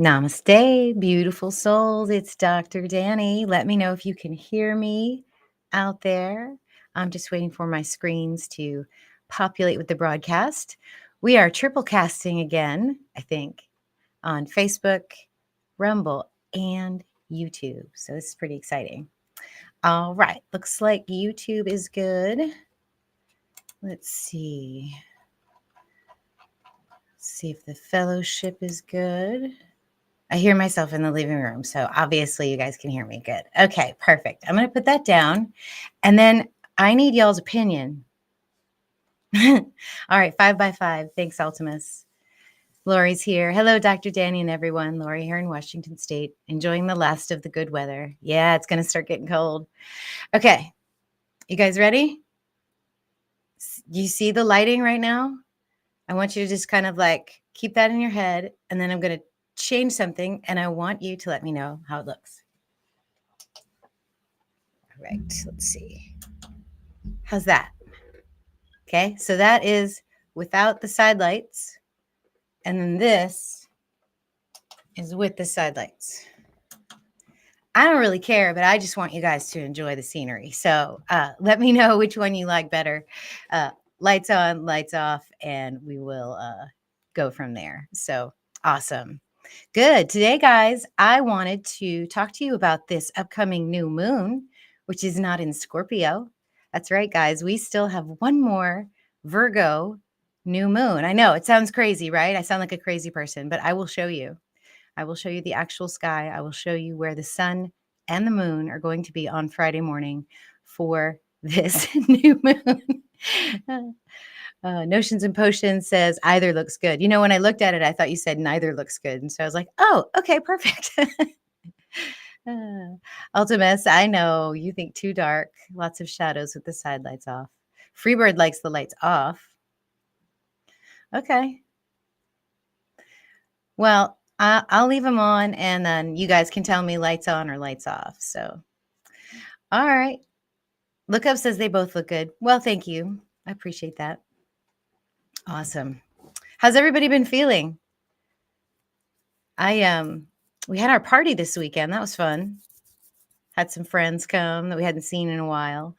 Namaste, beautiful souls. It's Dr. Danny. Let me know if you can hear me out there. I'm just waiting for my screens to populate with the broadcast. We are triple casting again, I think, on Facebook, Rumble, and YouTube. So this is pretty exciting. All right. Looks like YouTube is good. Let's see. See if the fellowship is good. I hear myself in the living room, so obviously you guys can hear me good. Okay, perfect. I'm going to put that down, and then I need y'all's opinion. All right, 5x5. Thanks, Ultimus. Lori's here. Hello, Dr. Danny and everyone. Lori here in Washington State, enjoying the last of the good weather. Yeah, it's going to start getting cold. Okay, you guys ready? You see the lighting right now? I want you to just kind of like keep that in your head, and then I'm going to change something, and I want you to let me know how it looks. All right, let's see. How's that? Okay, so that is without the side lights, and then this is with the side lights. I don't really care, but I just want you guys to enjoy the scenery. So let me know which one you like better. Lights on, lights off, and we will go from there. So awesome. Good. Today, guys, I wanted to talk to you about this upcoming new moon, which is not in Scorpio. That's right, guys. We still have one more Virgo new moon. I know it sounds crazy, right? I sound like a crazy person, but I will show you. I will show you the actual sky. I will show you where the sun and the moon are going to be on Friday morning for this new moon. Notions and Potions says either looks good. You know, when I looked at it, I thought you said neither looks good. And so I was like, oh, okay, perfect. Ultimus, I know you think too dark. Lots of shadows with the side lights off. Freebird likes the lights off. Okay. Well, I'll leave them on, and then you guys can tell me lights on or lights off. So, all right. Look Up says they both look good. Well, thank you. I appreciate that. Awesome. How's everybody been feeling? We had our party this weekend. That was fun. Had some friends come that we hadn't seen in a while.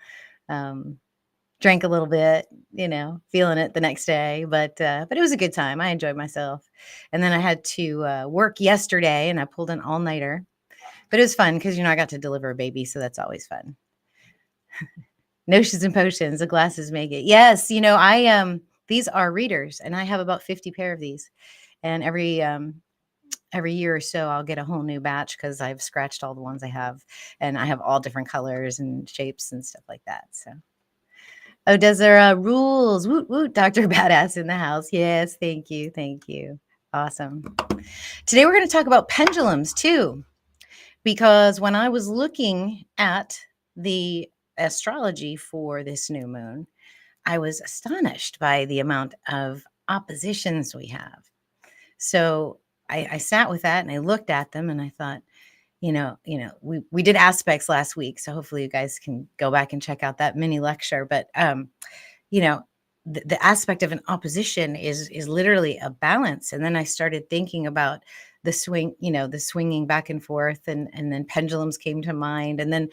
Drank a little bit, feeling it the next day, but it was a good time. I enjoyed myself. And then I had to work yesterday, and I pulled an all-nighter. But it was fun because, I got to deliver a baby, so that's always fun. Notions and Potions, the glasses make it. Yes, these are readers, and I have about 50 pair of these. And every year or so, I'll get a whole new batch because I've scratched all the ones I have, and I have all different colors and shapes and stuff like that. So, oh, does there rules? Woot woot, Dr. Badass in the house. Yes, thank you, awesome. Today we're going to talk about pendulums too, because when I was looking at the astrology for this new moon, I was astonished by the amount of oppositions we have. So I sat with that and I looked at them and I thought, we did aspects last week, so hopefully you guys can go back and check out that mini lecture. But the aspect of an opposition is literally a balance. And then I started thinking about the swing, the swinging back and forth, and then pendulums came to mind. And then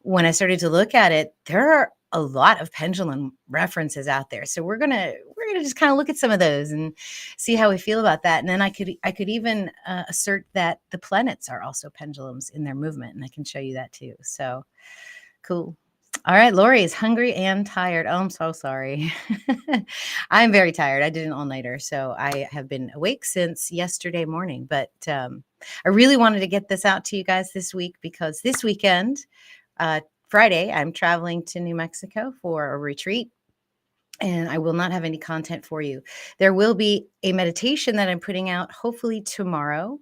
when I started to look at it, there are a lot of pendulum references out there. So we're gonna just kind of look at some of those and see how we feel about that. And then I could even assert that the planets are also pendulums in their movement, and I can show you that too. So cool. All right, Lori is hungry and tired. Oh, I'm so sorry. I'm very tired. I did an all-nighter, so I have been awake since yesterday morning. But I really wanted to get this out to you guys this week because this weekend, Friday, I'm traveling to New Mexico for a retreat, and I will not have any content for you. There will be a meditation that I'm putting out hopefully tomorrow.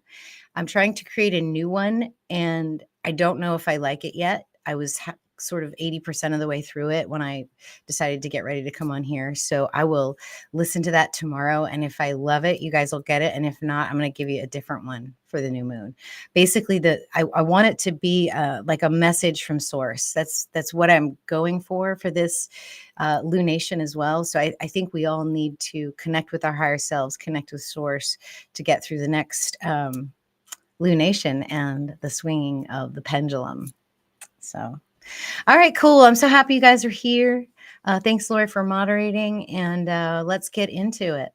I'm trying to create a new one, and I don't know if I like it yet. I was sort of 80% of the way through it when I decided to get ready to come on here. So I will listen to that tomorrow. And if I love it, you guys will get it. And if not, I'm going to give you a different one for the new moon. Basically, I want it to be like a message from source. That's what I'm going for this lunation as well. So I think we all need to connect with our higher selves, connect with source to get through the next lunation and the swinging of the pendulum. So, all right, cool. I'm so happy you guys are here. Thanks, Lori, for moderating, and let's get into it.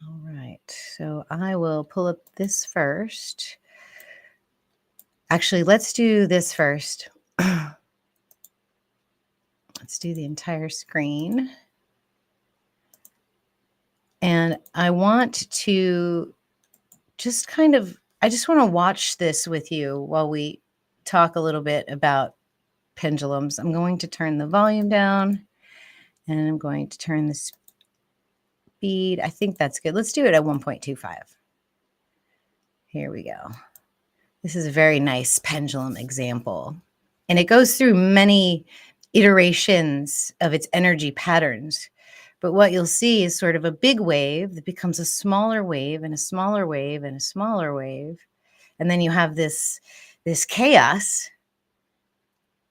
All right, so I will pull up this first. Actually, let's do this first. Let's do the entire screen. And I want to just I just want to watch this with you while we talk a little bit about pendulums. I'm going to turn the volume down and I'm going to turn the speed. I think that's good. Let's do it at 1.25. Here we go. This is a very nice pendulum example. And it goes through many iterations of its energy patterns. But what you'll see is sort of a big wave that becomes a smaller wave and a smaller wave and a smaller wave. And then you have this chaos.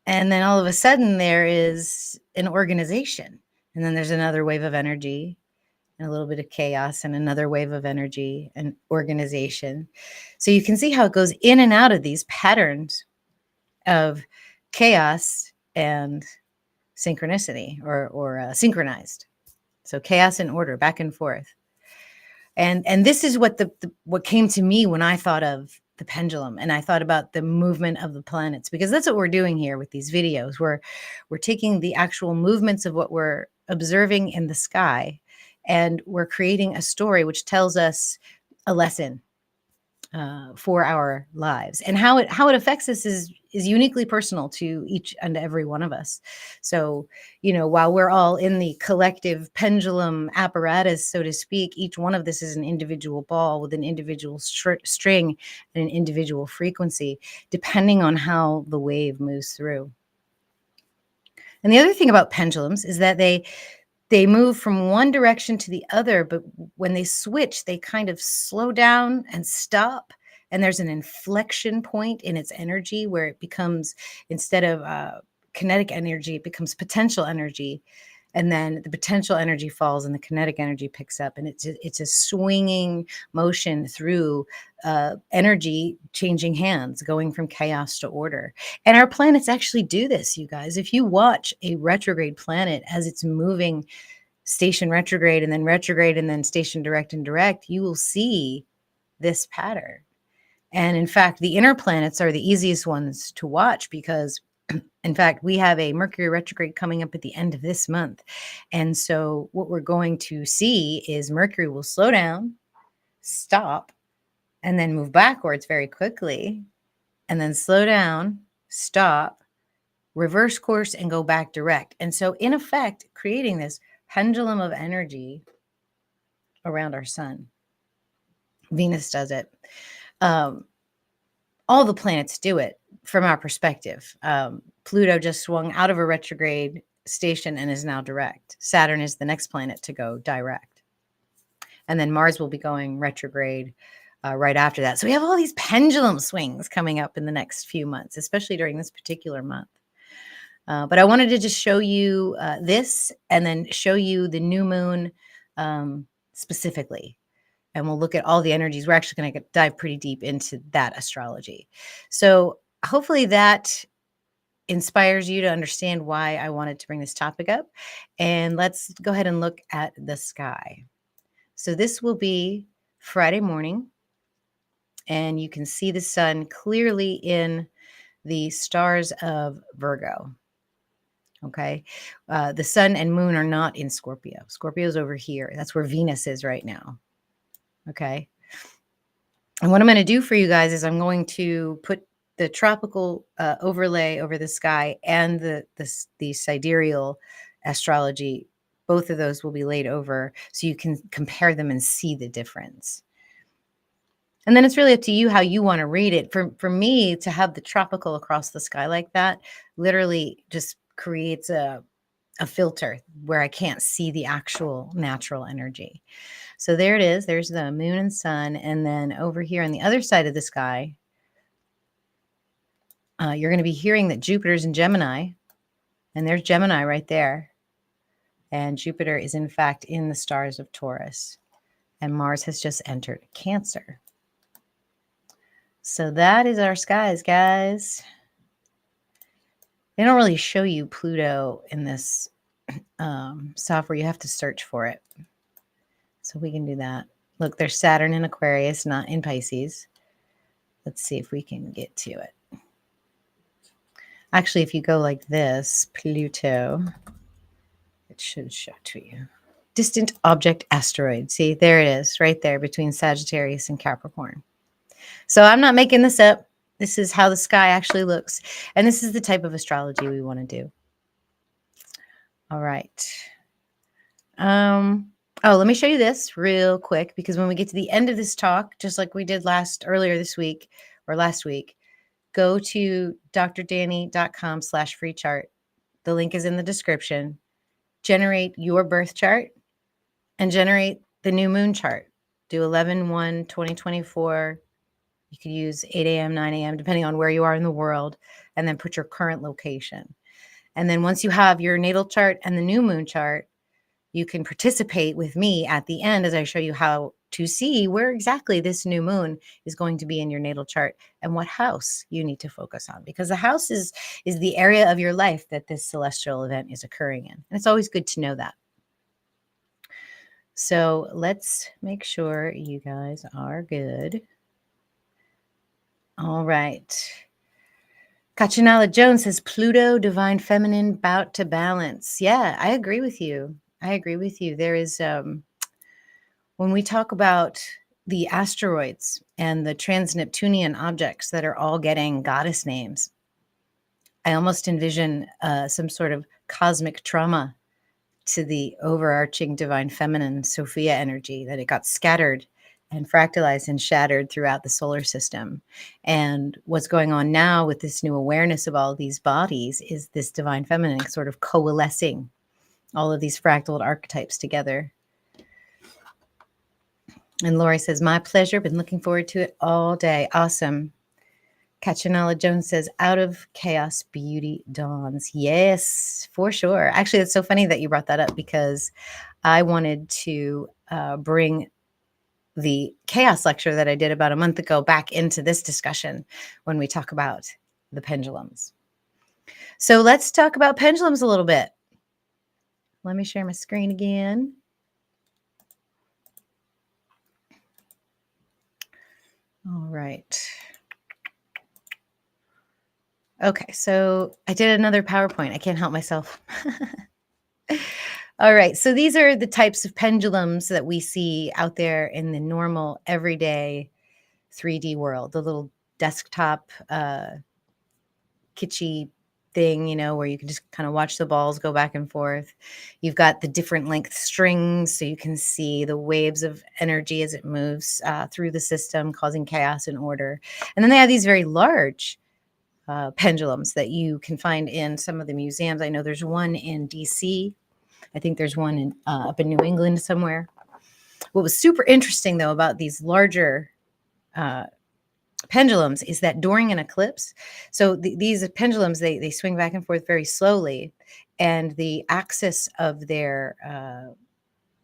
And then all of a sudden there is an organization. And then there's another wave of energy and a little bit of chaos and another wave of energy and organization. So you can see how it goes in and out of these patterns of chaos and synchronicity or synchronized. So chaos and order, back and forth. And this is what what came to me when I thought of the pendulum and I thought about the movement of the planets, because that's what we're doing here with these videos. We're taking the actual movements of what we're observing in the sky, and we're creating a story which tells us a lesson for our lives, and how it affects us is uniquely personal to each and every one of us. So, while we're all in the collective pendulum apparatus, so to speak, each one of this is an individual ball with an individual string and an individual frequency, depending on how the wave moves through. And the other thing about pendulums is that they move from one direction to the other, but when they switch, they kind of slow down and stop. And there's an inflection point in its energy where it becomes, instead of kinetic energy, it becomes potential energy. And then the potential energy falls and the kinetic energy picks up. And it's a swinging motion through energy changing hands, going from chaos to order. And our planets actually do this, you guys. If you watch a retrograde planet as it's moving station retrograde and then station direct and direct, you will see this pattern. And in fact, the inner planets are the easiest ones to watch because in fact, we have a Mercury retrograde coming up at the end of this month. And so what we're going to see is Mercury will slow down, stop, and then move backwards very quickly, and then slow down, stop, reverse course, and go back direct. And so in effect, creating this pendulum of energy around our sun. Venus does it. All the planets do it from our perspective. Pluto just swung out of a retrograde station and is now direct. Saturn is the next planet to go direct. And then Mars will be going retrograde right after that. So we have all these pendulum swings coming up in the next few months, especially during this particular month. But I wanted to just show you this and then show you the new moon specifically. And we'll look at all the energies. We're actually going to dive pretty deep into that astrology. So hopefully that inspires you to understand why I wanted to bring this topic up. And let's go ahead and look at the sky. So this will be Friday morning. And you can see the sun clearly in the stars of Virgo. Okay. The sun and moon are not in Scorpio. Scorpio's over here. That's where Venus is right now. Okay. And what I'm going to do for you guys is I'm going to put the tropical overlay over the sky and the sidereal astrology. Both of those will be laid over so you can compare them and see the difference. And then it's really up to you how you want to read it. For me to have the tropical across the sky like that literally just creates a filter where I can't see the actual natural energy. So there it is. There's the moon and sun. And then over here on the other side of the sky, you're going to be hearing that Jupiter's in Gemini. And there's Gemini right there. And Jupiter is, in fact, in the stars of Taurus. and Mars has just entered Cancer. So that is our skies, guys. They don't really show you Pluto in this software. You have to search for it. So we can do that. Look, there's Saturn in Aquarius, not in Pisces. Let's see if we can get to it. Actually, if you go like this, Pluto, it should show to you. Distant object asteroid. See, there it is, right there between Sagittarius and Capricorn. So I'm not making this up. This is how the sky actually looks. And this is the type of astrology we want to do. All right. Oh, let me show you this real quick, because when we get to the end of this talk, just like we did earlier this week or last week, go to drdanny.com/free chart. The link is in the description. Generate your birth chart and generate the new moon chart. Do 11/1/2024. You could use 8 a.m., 9 a.m., depending on where you are in the world, and then put your current location. And then once you have your natal chart and the new moon chart, you can participate with me at the end as I show you how to see where exactly this new moon is going to be in your natal chart and what house you need to focus on, because the house is the area of your life that this celestial event is occurring in. And it's always good to know that. So let's make sure you guys are good. All right. Kachanala Jones says, Pluto, divine feminine, bout to balance. Yeah, I agree with you. There is, when we talk about the asteroids and the trans-Neptunian objects that are all getting goddess names, I almost envision some sort of cosmic trauma to the overarching divine feminine Sophia energy, that it got scattered and fractalized and shattered throughout the solar system. And what's going on now with this new awareness of all of these bodies is this divine feminine sort of coalescing all of these fractal archetypes together. And Lori says, my pleasure. Been looking forward to it all day. Awesome. Kachanala Jones says, out of chaos, beauty dawns. Yes, for sure. Actually, it's so funny that you brought that up, because I wanted to bring the chaos lecture that I did about a month ago back into this discussion when we talk about the pendulums. So let's talk about pendulums a little bit. Let me share my screen again. All right. Okay, so I did another PowerPoint. I can't help myself. All right, so these are the types of pendulums that we see out there in the normal, everyday 3D world. The little desktop kitschy thing, you know, where you can just kind of watch the balls go back and forth. You've got the different length strings, so you can see the waves of energy as it moves through the system, causing chaos and order. And then they have these very large pendulums that you can find in some of the museums. I know there's one in DC. I think there's one in up in New England somewhere. What was super interesting, though, about these larger pendulums is that during an eclipse, so these pendulums, they swing back and forth very slowly, and the axis of their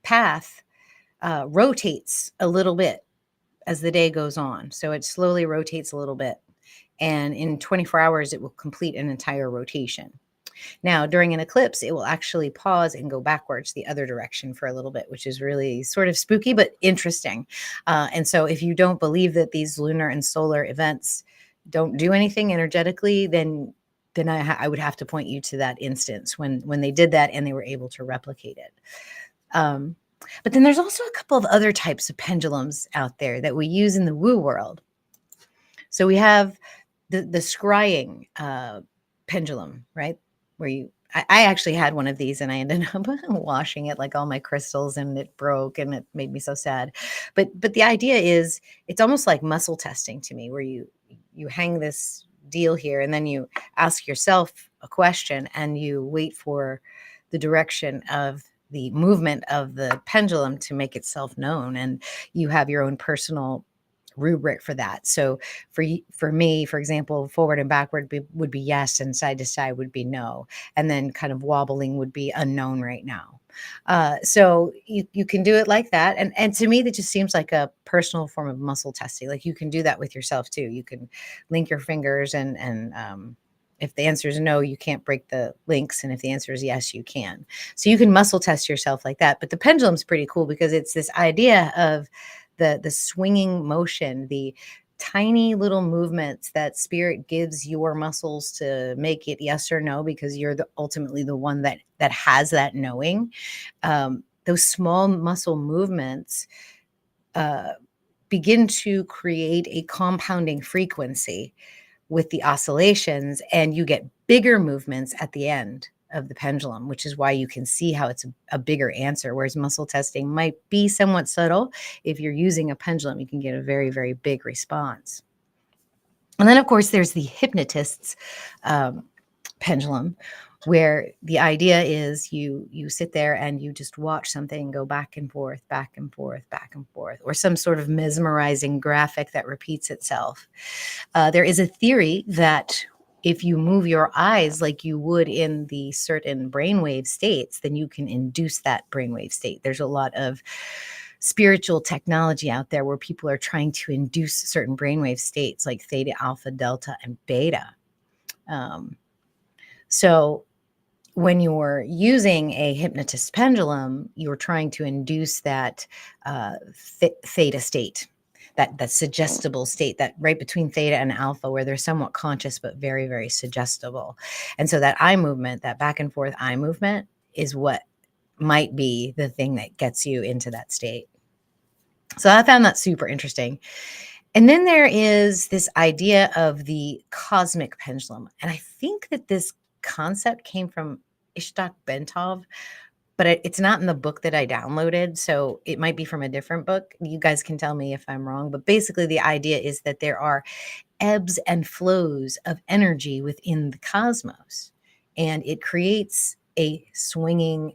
path rotates a little bit as the day goes on. So it slowly rotates a little bit. And in 24 hours, it will complete an entire rotation. Now, during an eclipse, it will actually pause and go backwards the other direction for a little bit, which is really sort of spooky, but interesting. And so if you don't believe that these lunar and solar events don't do anything energetically, then I would have to point you to that instance when they did that and they were able to replicate it. But then there's also a couple of other types of pendulums out there that we use in the woo world. So we have the scrying pendulum, right? Where I actually had one of these and I ended up washing it, like all my crystals, and it broke and it made me so sad. But the idea is, it's almost like muscle testing to me, where you hang this deal here and then you ask yourself a question and you wait for the direction of the movement of the pendulum to make itself known. And you have your own personal rubric for that. So for me, for example, forward and backward would be yes, and side to side would be no, and then kind of wobbling would be unknown right now. So you can do it like that, and to me that just seems like a personal form of muscle testing. Like you can do that with yourself too. You can link your fingers, and if the answer is no, you can't break the links, and if the answer is yes, you can. So you can muscle test yourself like that. But the pendulum's pretty cool because it's this idea of the swinging motion, the tiny little movements that spirit gives your muscles to make it yes or no, because you're ultimately the one that has that knowing. Those small muscle movements uh, begin to create a compounding frequency with the oscillations, and you get bigger movements at the end of the pendulum, which is why you can see how it's a bigger answer, whereas muscle testing might be somewhat subtle. If you're using a pendulum, you can get a very, very big response. And then, of course, there's the hypnotist's pendulum, where the idea is you sit there and you just watch something go back and forth, back and forth, back and forth, or some sort of mesmerizing graphic that repeats itself. There is a theory that if you move your eyes like you would in the certain brainwave states, then you can induce that brainwave state. There's a lot of spiritual technology out there where people are trying to induce certain brainwave states like theta, alpha, delta, and beta. So when you're using a hypnotist pendulum, you're trying to induce that theta state, that suggestible state, that right between theta and alpha, where they're somewhat conscious but very, very suggestible. And so that eye movement, that back and forth eye movement, is what might be the thing that gets you into that state. So I found that super interesting. And then there is this idea of the cosmic pendulum. And I think that this concept came from Ishtak Bentov, but it's not in the book that I downloaded. So it might be from a different book. You guys can tell me if I'm wrong. But basically, the idea is that there are ebbs and flows of energy within the cosmos, and it creates a swinging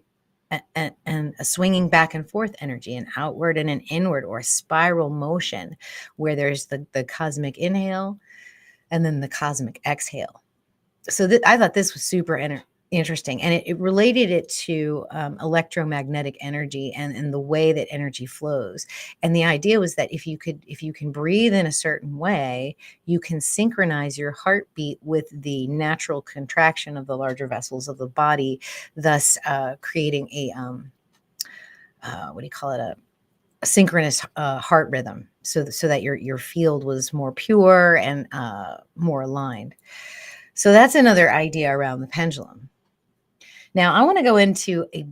and a swinging back and forth energy, an outward and an inward, or a spiral motion, where there's the cosmic inhale and then the cosmic exhale. So I thought this was super interesting, and it related it to electromagnetic energy and the way that energy flows. And the idea was that if you can breathe in a certain way, you can synchronize your heartbeat with the natural contraction of the larger vessels of the body, thus creating a what do you call it, a synchronous heart rhythm, so that your field was more pure and more aligned. So that's another idea around the pendulum. Now, I want to go into a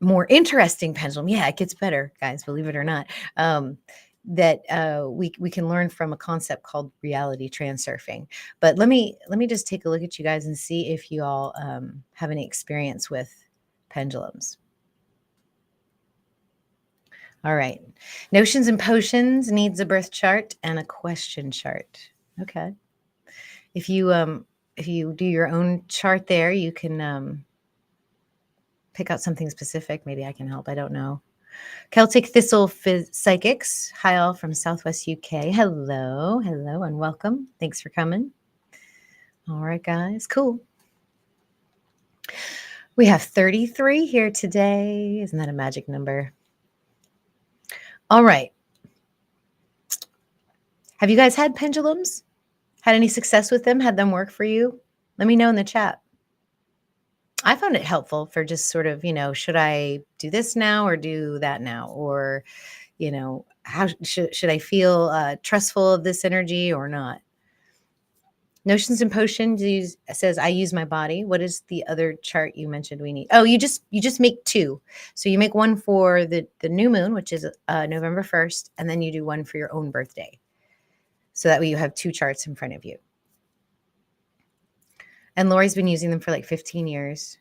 more interesting pendulum. Yeah, it gets better, guys, believe it or not. That we can learn from a concept called reality transurfing. But let me just take a look at you guys and see if you all have any experience with pendulums. All right. Notions and potions needs a birth chart and a question chart. Okay. If you do your own chart there, you can pick out something specific. Maybe I can help. I don't know. Celtic Thistle Psychics. Hi, all from Southwest UK. Hello, and welcome. Thanks for coming. All right, guys. Cool. We have 33 here today. Isn't that a magic number? All right. Have you guys had pendulums? Had any success with them? Had them work for you? Let me know in the chat. I found it helpful for just sort of, should I do this now or do that now? Or, how should I feel trustful of this energy or not? Notions and potions says, I use my body. What is the other chart you mentioned we need? Oh, you just make two. So you make one for the new moon, which is November 1st, and then you do one for your own birthday. So that way you have two charts in front of you. And Lori's been using them for like 15 years.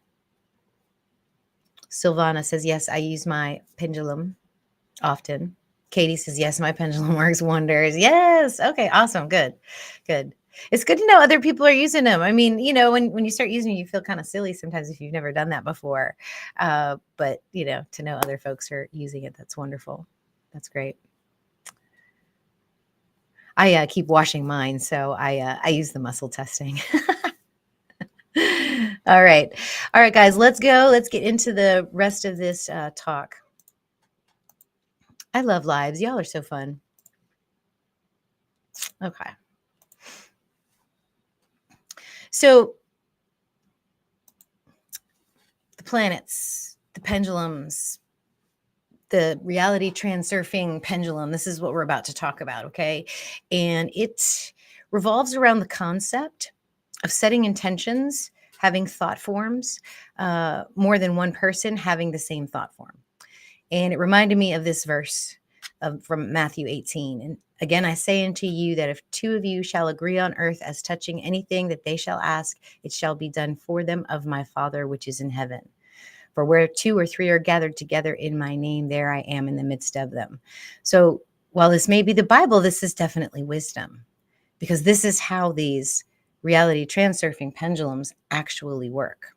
Silvana says, yes, I use my pendulum often. Katie says, yes, my pendulum works wonders. Yes. Okay, awesome. Good. It's good to know other people are using them. I mean, when you start using them, you feel kind of silly sometimes if you've never done that before. But, to know other folks are using it, that's wonderful. That's great. I keep washing mine, so I use the muscle testing. All right. All right, guys, let's go. Let's get into the rest of this talk. I love lives. Y'all are so fun. Okay. So the planets, the pendulums, the reality transurfing pendulum, this is what we're about to talk about, okay? And it revolves around the concept of setting intentions, having thought forms, more than one person having the same thought form. And it reminded me of this verse from Matthew 18. And again, I say unto you that if two of you shall agree on earth as touching anything that they shall ask, it shall be done for them of my Father which is in heaven. For where two or three are gathered together in my name, there I am in the midst of them. So while this may be the Bible, this is definitely wisdom, because this is how these reality transurfing pendulums actually work.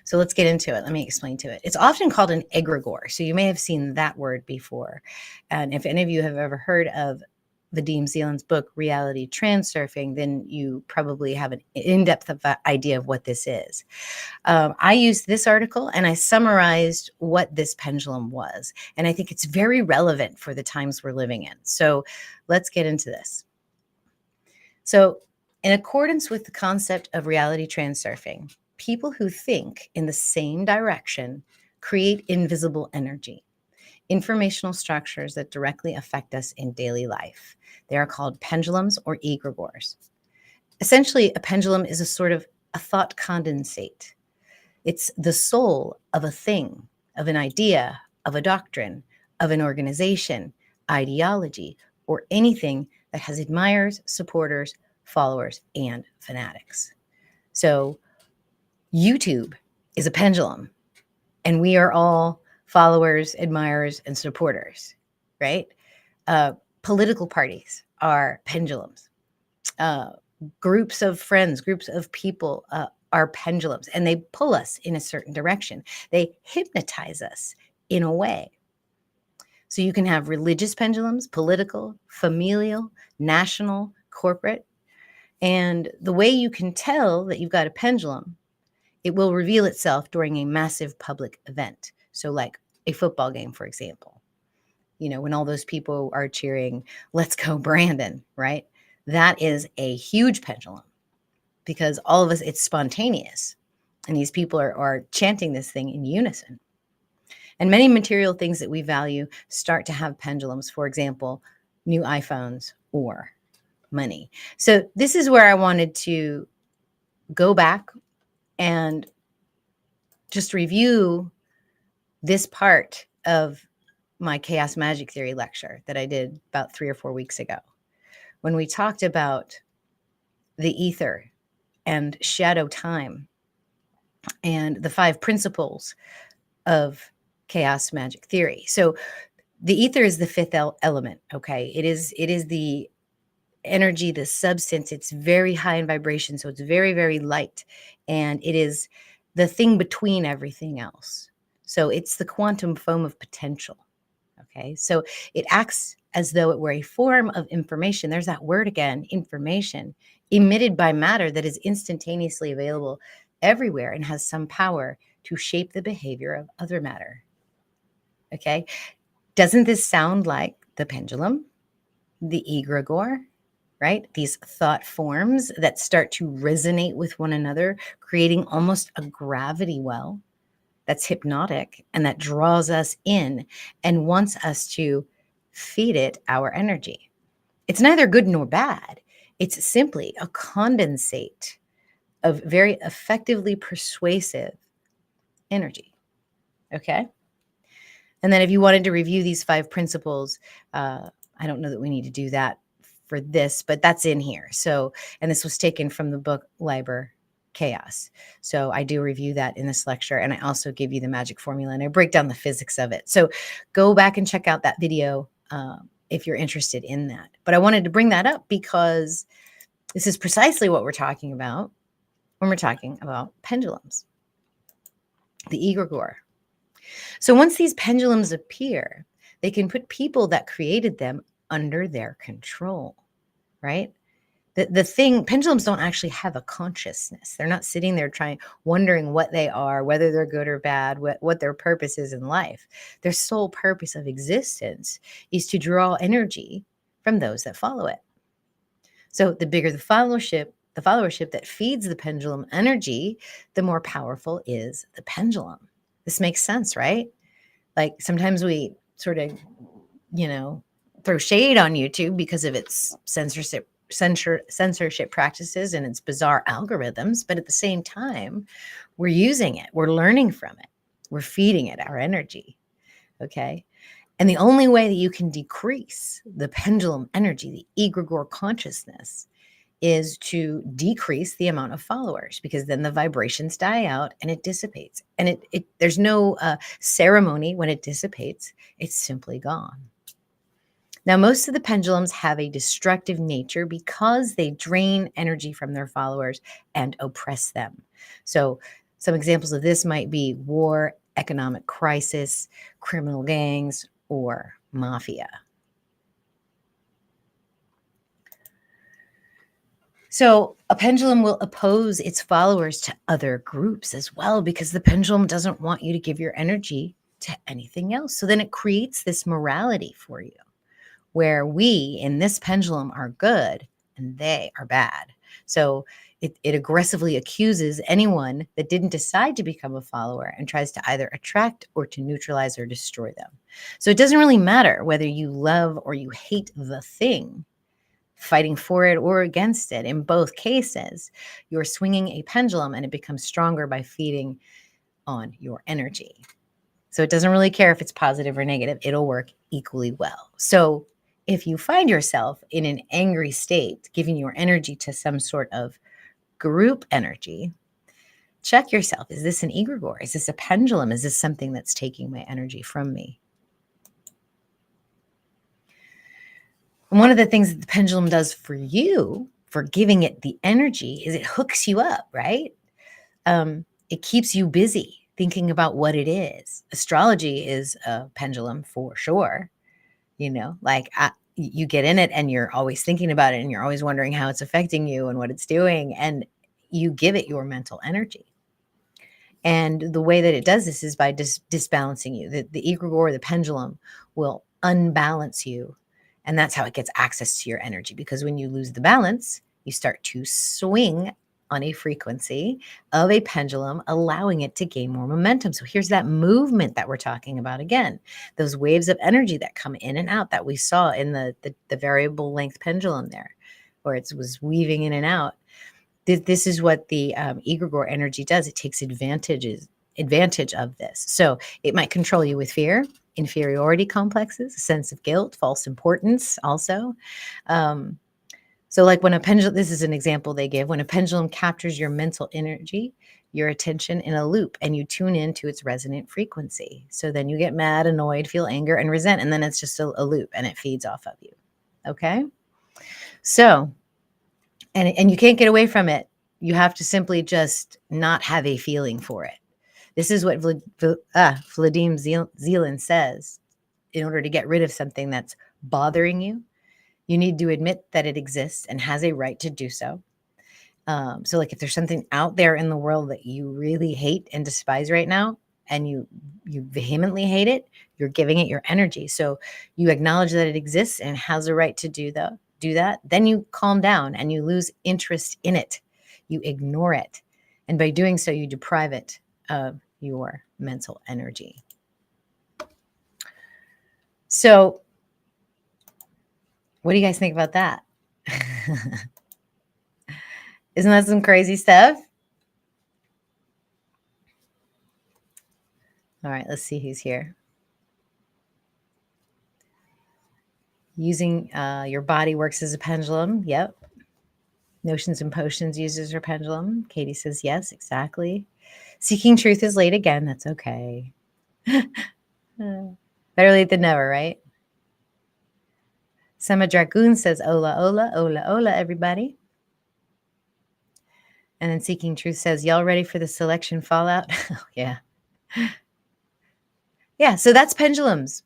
So let's get into it. Let me explain to it. It's often called an egregore. So you may have seen that word before. And if any of you have ever heard of Vadim Zeland's book, Reality Transurfing, then you probably have an in-depth idea of what this is. I used this article and I summarized what this pendulum was. And I think it's very relevant for the times we're living in. So let's get into this. So, in accordance with the concept of reality transurfing, people who think in the same direction create invisible energy, informational structures that directly affect us in daily life. They are called pendulums or egregores. Essentially, a pendulum is a sort of a thought condensate. It's the soul of a thing, of an idea, of a doctrine, of an organization, ideology, or anything that has admirers, supporters, followers, and fanatics. So YouTube is a pendulum, and we are all followers, admirers, and supporters, right? Political parties are pendulums. Uh, Groups of friends, groups of people are pendulums, and they pull us in a certain direction. They hypnotize us in a way. So you can have religious pendulums, political, familial, national, corporate. And the way you can tell that you've got a pendulum, it will reveal itself during a massive public event. So like a football game, for example, when all those people are cheering, let's go, Brandon, right? That is a huge pendulum, because all of us, it's spontaneous. And these people are chanting this thing in unison. And many material things that we value start to have pendulums, for example, new iPhones or money. So this is where I wanted to go back and just review this part of my chaos magic theory lecture that I did about 3 or 4 weeks ago, when we talked about the ether and shadow time and the 5 principles of chaos magic theory. So the ether is the 5th element. Okay. It is the energy, the substance. It's very high in vibration. So it's very, very light. And it is the thing between everything else. So it's the quantum foam of potential. Okay. So it acts as though it were a form of information. There's that word again, information, emitted by matter that is instantaneously available everywhere and has some power to shape the behavior of other matter. Okay. Doesn't this sound like the pendulum, the egregore, right? These thought forms that start to resonate with one another, creating almost a gravity well that's hypnotic and that draws us in and wants us to feed it our energy. It's neither good nor bad. It's simply a condensate of very effectively persuasive energy. Okay. And then if you wanted to review these 5 principles, I don't know that we need to do that for this, but that's in here. So, and this was taken from the book Liber Chaos. So I do review that in this lecture, and I also give you the magic formula and I break down the physics of it. So go back and check out that video if you're interested in that. But I wanted to bring that up because this is precisely what we're talking about when we're talking about pendulums, the egregore. So once these pendulums appear, they can put people that created them under their control. right? Pendulums don't actually have a consciousness. They're not sitting there wondering what they are, whether they're good or bad, what their purpose is in life. Their sole purpose of existence is to draw energy from those that follow it. So the bigger the followership that feeds the pendulum energy, the more powerful is the pendulum. This makes sense, right? Like sometimes we sort of, you know, throw shade on YouTube because of its censorship practices and its bizarre algorithms, but at the same time, we're using it, we're learning from it, we're feeding it our energy. Okay. And the only way that you can decrease the pendulum energy, the egregore consciousness, is to decrease the amount of followers, because then the vibrations die out and it dissipates. And there's no ceremony when it dissipates. It's simply gone. Now, most of the pendulums have a destructive nature because they drain energy from their followers and oppress them. So some examples of this might be war, economic crisis, criminal gangs, or mafia. So a pendulum will oppose its followers to other groups as well, because the pendulum doesn't want you to give your energy to anything else. So then it creates this morality for you, where we in this pendulum are good and they are bad. So it aggressively accuses anyone that didn't decide to become a follower and tries to either attract or to neutralize or destroy them. So it doesn't really matter whether you love or you hate the thing, fighting for it or against it. In both cases, you're swinging a pendulum and it becomes stronger by feeding on your energy. So it doesn't really care if it's positive or negative. It'll work equally well. So if you find yourself in an angry state, giving your energy to some sort of group energy, check yourself. Is this an egregore? Is this a pendulum? Is this something that's taking my energy from me? And one of the things that the pendulum does for you, for giving it the energy, is it hooks you up, right? It keeps you busy thinking about what it is. Astrology is a pendulum for sure. Like you get in it and you're always thinking about it and you're always wondering how it's affecting you and what it's doing. And you give it your mental energy. And the way that it does this is by disbalancing you. The egregore, the pendulum, will unbalance you. And that's how it gets access to your energy. Because when you lose the balance, you start to swing on a frequency of a pendulum, allowing it to gain more momentum. So here's that movement that we're talking about again. Those waves of energy that come in and out that we saw in the variable length pendulum there, where it was weaving in and out. This is what the egregore energy does. It takes advantage of this. So it might control you with fear, inferiority complexes, a sense of guilt, false importance also. So like when a pendulum, this is an example they give, when a pendulum captures your mental energy, your attention in a loop, and you tune into its resonant frequency. So then you get mad, annoyed, feel anger, and resent, and then it's just a loop and it feeds off of you. Okay? So, and you can't get away from it. You have to simply just not have a feeling for it. This is what Vladimir Zeland says. In order to get rid of something that's bothering you, you need to admit that it exists and has a right to do so. So like if there's something out there in the world that you really hate and despise right now, and you vehemently hate it, you're giving it your energy. So you acknowledge that it exists and has a right to do that. Then you calm down and you lose interest in it. You ignore it. And by doing so, you deprive it of your mental energy. So what do you guys think about that? Isn't that some crazy stuff? All right, let's see who's here. Using your body works as a pendulum. Yep. Notions and potions uses her pendulum. Katie says yes, exactly. Seeking truth is late again. That's okay. Better late than never, right? Sema Dragoon says hola, hola, hola, hola, everybody. And then Seeking Truth says, y'all ready for the selection fallout? Oh, yeah. Yeah, so that's pendulums.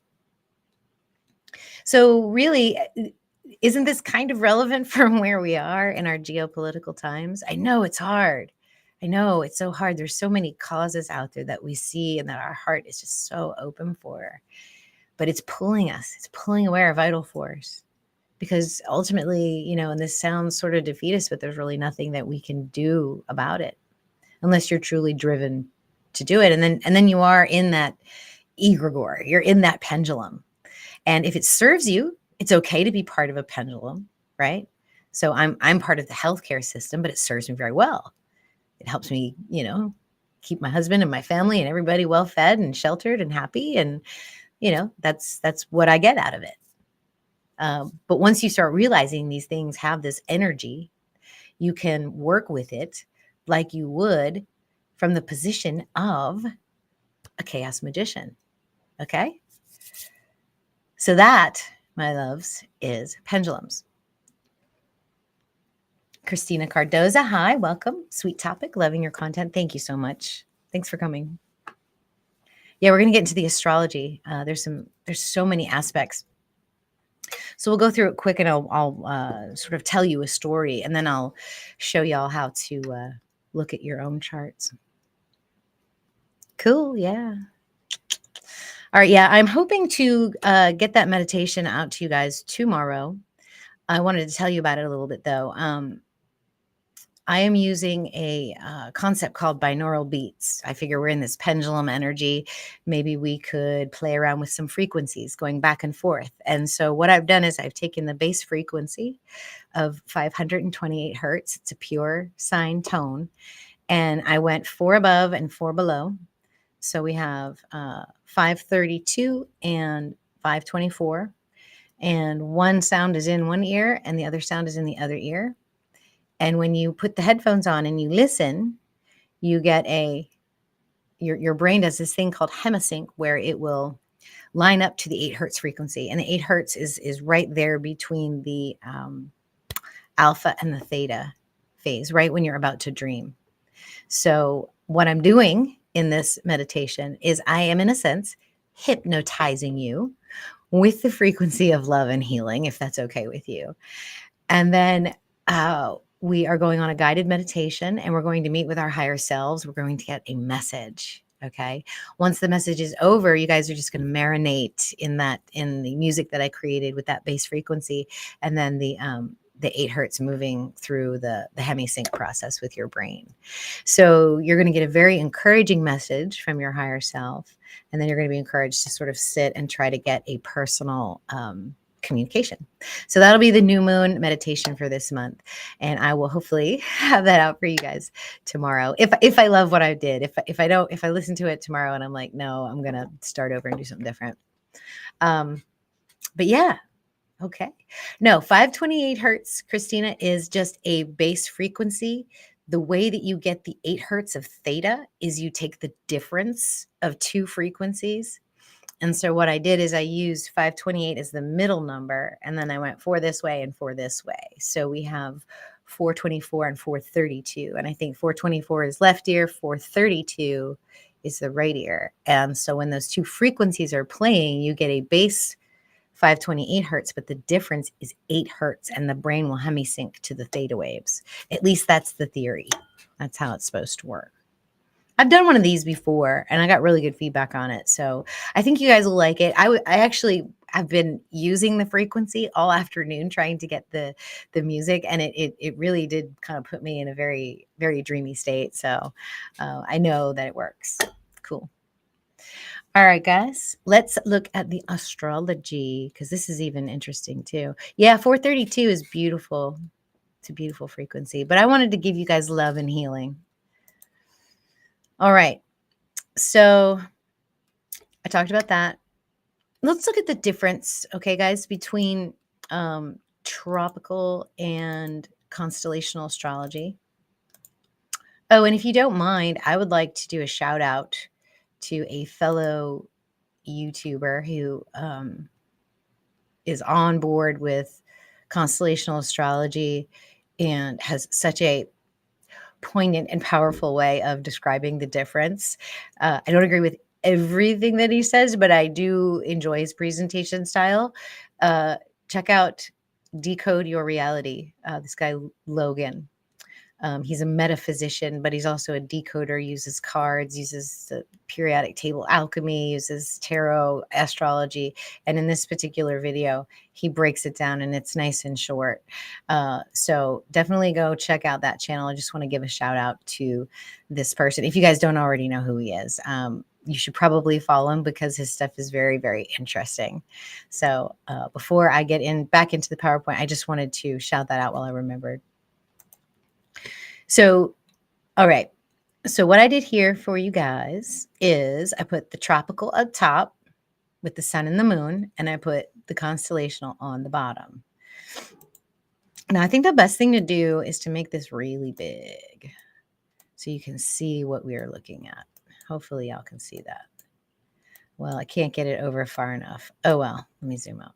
So really, Isn't this kind of relevant from where we are in our geopolitical times? I know it's hard. I know it's so hard. There's so many causes out there that we see and that our heart is just so open for. But it's pulling us. It's pulling away our vital force. Because ultimately, and this sounds sort of defeatist, but there's really nothing that we can do about it unless you're truly driven to do it. And then you are in that egregore. You're in that pendulum. And if it serves you, it's okay to be part of a pendulum, right? So I'm part of the healthcare system, but it serves me very well. It helps me, keep my husband and my family and everybody well fed and sheltered and happy. And, that's what I get out of it. But once you start realizing these things have this energy, you can work with it like you would from the position of a chaos magician. Okay? So that, my loves, is pendulums. Christina Cardoza, hi, welcome. Sweet topic, loving your content. Thank you so much. Thanks for coming. Yeah, we're going to get into the astrology. There's so many aspects. So we'll go through it quick, and I'll sort of tell you a story, and then I'll show y'all how to look at your own charts. Cool, yeah. All right, yeah, I'm hoping to get that meditation out to you guys tomorrow. I wanted to tell you about it a little bit, though. I am using a concept called binaural beats. I figure we're in this pendulum energy. Maybe we could play around with some frequencies going back and forth. And so what I've done is I've taken the base frequency of 528 hertz. It's a pure sine tone. And I went 4 above and 4 below. So we have 532 and 524. And one sound is in one ear and the other sound is in the other ear. And when you put the headphones on and you listen, you get your brain does this thing called hemisync, where it will line up to the 8 hertz frequency. And the 8 hertz is right there between the alpha and the theta phase, right when you're about to dream. So what I'm doing in this meditation is I am, in a sense, hypnotizing you with the frequency of love and healing, if that's okay with you. And then we are going on a guided meditation, and we're going to meet with our higher selves. We're going to get a message. Okay. Once the message is over, you guys are just going to marinate in the music that I created with that bass frequency. And then the 8 hertz moving through the hemisync process with your brain. So you're going to get a very encouraging message from your higher self. And then you're going to be encouraged to sort of sit and try to get a personal communication. So that'll be the new moon meditation for this month. And I will hopefully have that out for you guys tomorrow. If I love what I did, if I listen to it tomorrow and I'm like, no, I'm going to start over and do something different. But yeah. Okay. No, 528 hertz, Christina, is just a base frequency. The way that you get the 8 hertz of theta is you take the difference of 2 frequencies. And so what I did is I used 528 as the middle number, and then I went 4 this way and 4 this way. So we have 424 and 432. And I think 424 is left ear, 432 is the right ear. And so when those 2 frequencies are playing, you get a base 528 hertz, but the difference is 8 hertz, and the brain will hemisync to the theta waves. At least that's the theory. That's how it's supposed to work. I've done one of these before, and I got really good feedback on it. So I think you guys will like it. I actually have been using the frequency all afternoon trying to get the music, and it really did kind of put me in a very, very dreamy state. So I know that it works. Cool. All right, guys, let's look at the astrology, because this is even interesting too. Yeah, 432 is beautiful. It's a beautiful frequency, but I wanted to give you guys love and healing. All right, so I talked about that. Let's look at the difference, okay, guys, between tropical and constellational astrology. Oh, and if you don't mind, I would like to do a shout out to a fellow YouTuber who is on board with constellational astrology and has such a poignant and powerful way of describing the difference. I don't agree with everything that he says, but I do enjoy his presentation style. Check out Decode Your Reality. This guy, Logan. He's a metaphysician, but he's also a decoder, uses cards, uses the periodic table alchemy, uses tarot, astrology. And in this particular video, he breaks it down and it's nice and short. So definitely go check out that channel. I just want to give a shout out to this person. If you guys don't already know who he is, you should probably follow him because his stuff is very, very interesting. So before I get back into the PowerPoint, I just wanted to shout that out while I remembered. So, all right. So what I did here for you guys is I put the tropical up top with the sun and the moon, and I put the constellational on the bottom. Now, I think the best thing to do is to make this really big so you can see what we are looking at. Hopefully y'all can see that. Well, I can't get it over far enough. Oh, well, let me zoom out.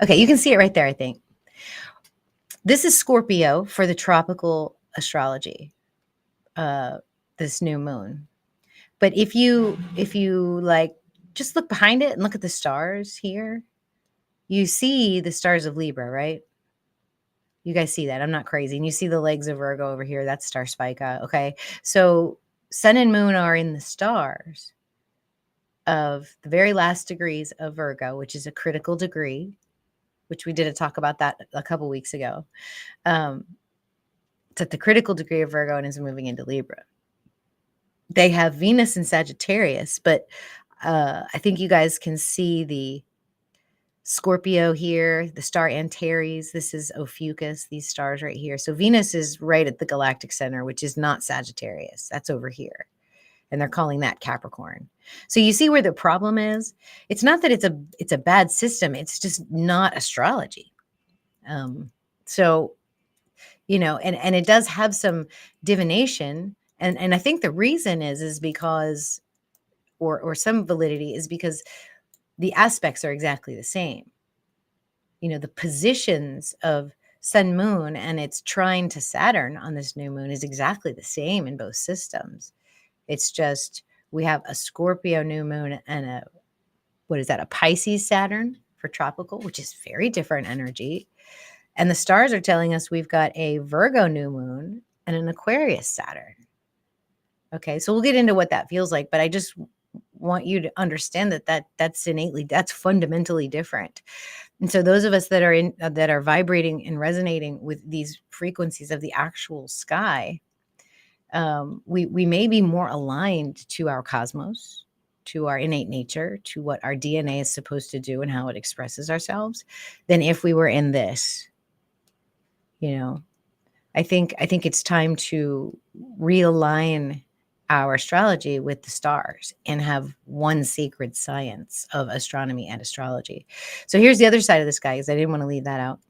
Okay, you can see it right there, I think. This is Scorpio for the tropical astrology, this new moon. But if you like, just look behind it and look at the stars here, you see the stars of Libra, right? You guys see that? I'm not crazy. And you see the legs of Virgo over here. That's star Spica. Okay. So sun and moon are in the stars of the very last degrees of Virgo, which is a critical degree, which we did a talk about that a couple weeks ago. It's at the critical degree of Virgo and is moving into Libra. They have Venus in Sagittarius, but I think you guys can see the Scorpio here, the star Antares. This is Ophiuchus, these stars right here. So Venus is right at the galactic center, which is not Sagittarius. That's over here. And they're calling that Capricorn. So you see where the problem is? It's not that it's a bad system. It's just not astrology. So, you know, and it does have some divination. And I think the reason is because, or some validity is because the aspects are exactly the same. You know, the positions of sun, moon, and its trine to Saturn on this new moon is exactly the same in both systems. It's just we have a Scorpio new moon and a Pisces Saturn for tropical, which is very different energy. And the stars are telling us we've got a Virgo new moon and an Aquarius Saturn. Okay, so we'll get into what that feels like, but I just want you to understand that's fundamentally different. And so those of us that are vibrating and resonating with these frequencies of the actual sky, we may be more aligned to our cosmos, to our innate nature, to what our DNA is supposed to do and how it expresses ourselves, than if we were in this. You know, I think it's time to realign our astrology with the stars and have one sacred science of astronomy and astrology. So here's the other side of this, guys. I didn't want to leave that out.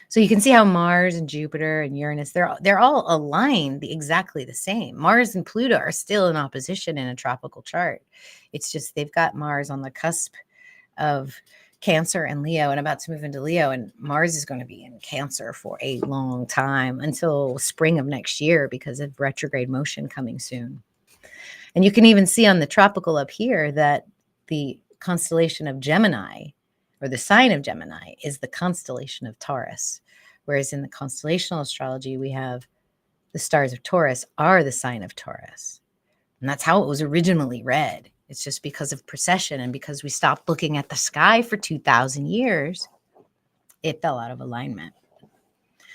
So you can see how Mars and Jupiter and Uranus, they're all aligned exactly the same. Mars and Pluto are still in opposition in a tropical chart. It's just they've got Mars on the cusp of Cancer and Leo and about to move into Leo, and Mars is going to be in Cancer for a long time until spring of next year because of retrograde motion coming soon. And you can even see on the tropical up here that the constellation of Gemini, or the sign of Gemini, is the constellation of Taurus. Whereas in the constellational astrology, we have the stars of Taurus are the sign of Taurus. And that's how it was originally read. It's just because of precession and because we stopped looking at the sky for 2,000 years, it fell out of alignment.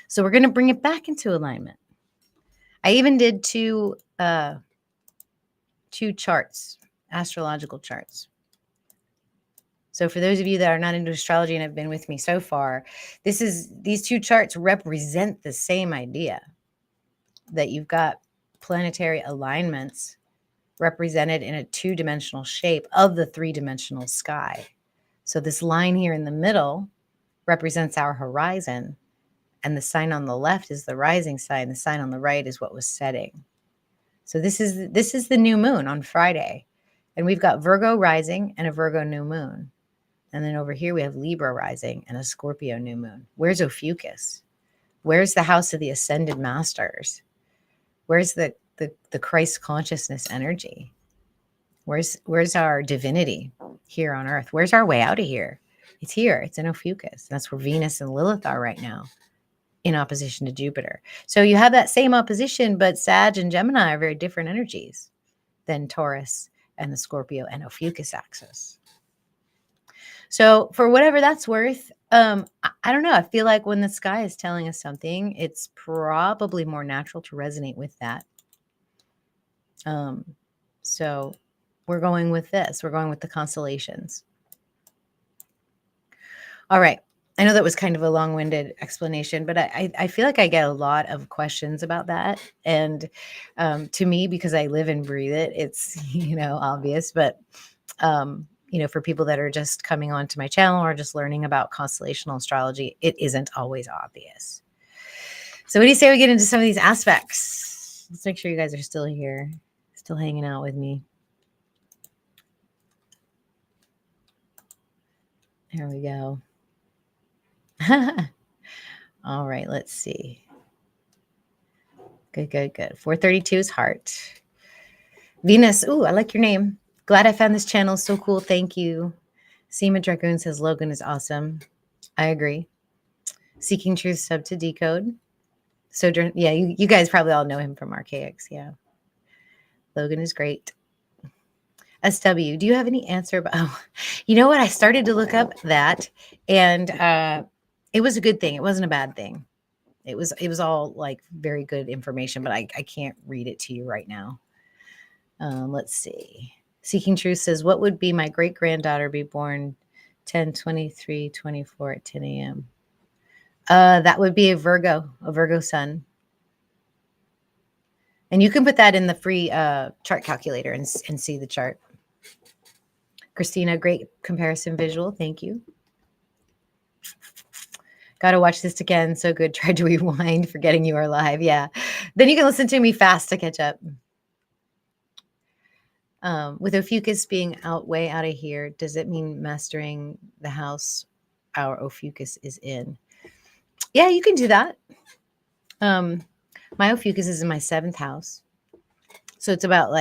So we're going to bring it back into alignment. I even did two charts, astrological charts. So for those of you that are not into astrology and have been with me so far, these two charts represent the same idea, that you've got planetary alignments represented in a two-dimensional shape of the three-dimensional sky. So this line here in the middle represents our horizon, and the sign on the left is the rising sign. The sign on the right is what was setting. So this is the new moon on Friday, and we've got Virgo rising and a Virgo new moon. And then over here we have Libra rising and a Scorpio new moon. Where's Ophiuchus? Where's the house of the ascended masters? Where's the Christ consciousness energy? Where's our divinity? here on Earth. Where's our way out of here? It's here. It's in Ophiuchus. That's where Venus and Lilith are right now, in opposition to Jupiter. So you have that same opposition, but Sag and Gemini are very different energies than Taurus and the Scorpio and Ophiuchus axis. So for whatever that's worth, I don't know. I feel like when the sky is telling us something, it's probably more natural to resonate with that. So we're going with this. We're going with the constellations. All right. I know that was kind of a long-winded explanation, but I feel like I get a lot of questions about that. And to me, because I live and breathe it, it's, obvious. But, for people that are just coming onto my channel or just learning about constellational astrology, it isn't always obvious. So what do you say we get into some of these aspects? Let's make sure you guys are still here, still hanging out with me. There we go. All right, let's see. Good. 432 is heart. Venus. Ooh, I like your name. Glad I found this channel. So cool. Thank you. Seema Dragoon says Logan is awesome. I agree. Seeking Truth sub to Decode. Sojourn. Yeah, you guys probably all know him from Archaics. Yeah. Logan is great. SW, do you have any answer about, you know what? I started to look up that, and it was a good thing. It wasn't a bad thing. It was all like very good information, but I can't read it to you right now. Let's see. Seeking Truth says, what would be my great-granddaughter be born 10/23/24 at 10 a.m.? That would be a Virgo sun. And you can put that in the free chart calculator and see the chart. Christina, great comparison visual. Thank you. Got to watch this again. So good. Tried to rewind, forgetting you are live. Yeah. Then you can listen to me fast to catch up. With Ophiuchus being way out of here, does it mean mastering the house our Ophiuchus is in? Yeah, you can do that. My Ophiuchus is in my 7th house. So it's about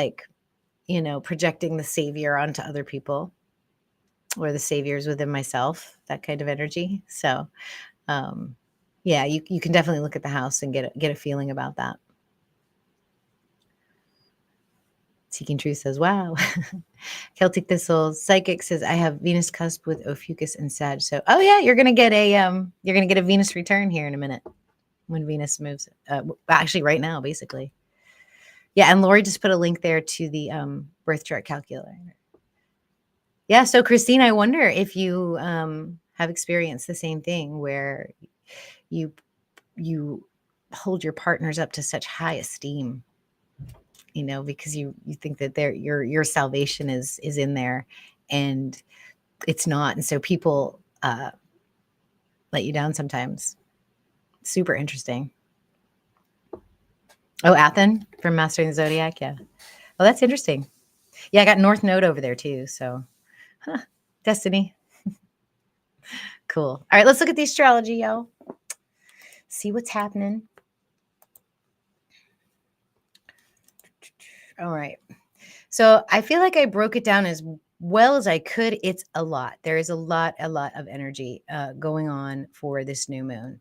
projecting the savior onto other people, or the saviors within myself, that kind of energy. So, yeah, you can definitely look at the house and get a feeling about that. Seeking Truth says, wow. Celtic Thistles. Psychic says, I have Venus cusp with Ophiuchus and Sag. So, oh yeah, you're gonna get a Venus return here in a minute when Venus moves. Actually, right now, basically. Yeah, and Lori just put a link there to the birth chart calculator. Yeah, so Christine, I wonder if you have experienced the same thing where you hold your partners up to such high esteem, because you think that your salvation is in there, and it's not, and so people let you down sometimes. Super interesting. Oh, Athen from Mastering the Zodiac. Yeah. Oh, that's interesting. Yeah, I got North Node over there too. So, Destiny. Cool. All right, let's look at the astrology, y'all. See what's happening. All right. So I feel like I broke it down as well as I could. It's a lot. There is a lot of energy going on for this new moon.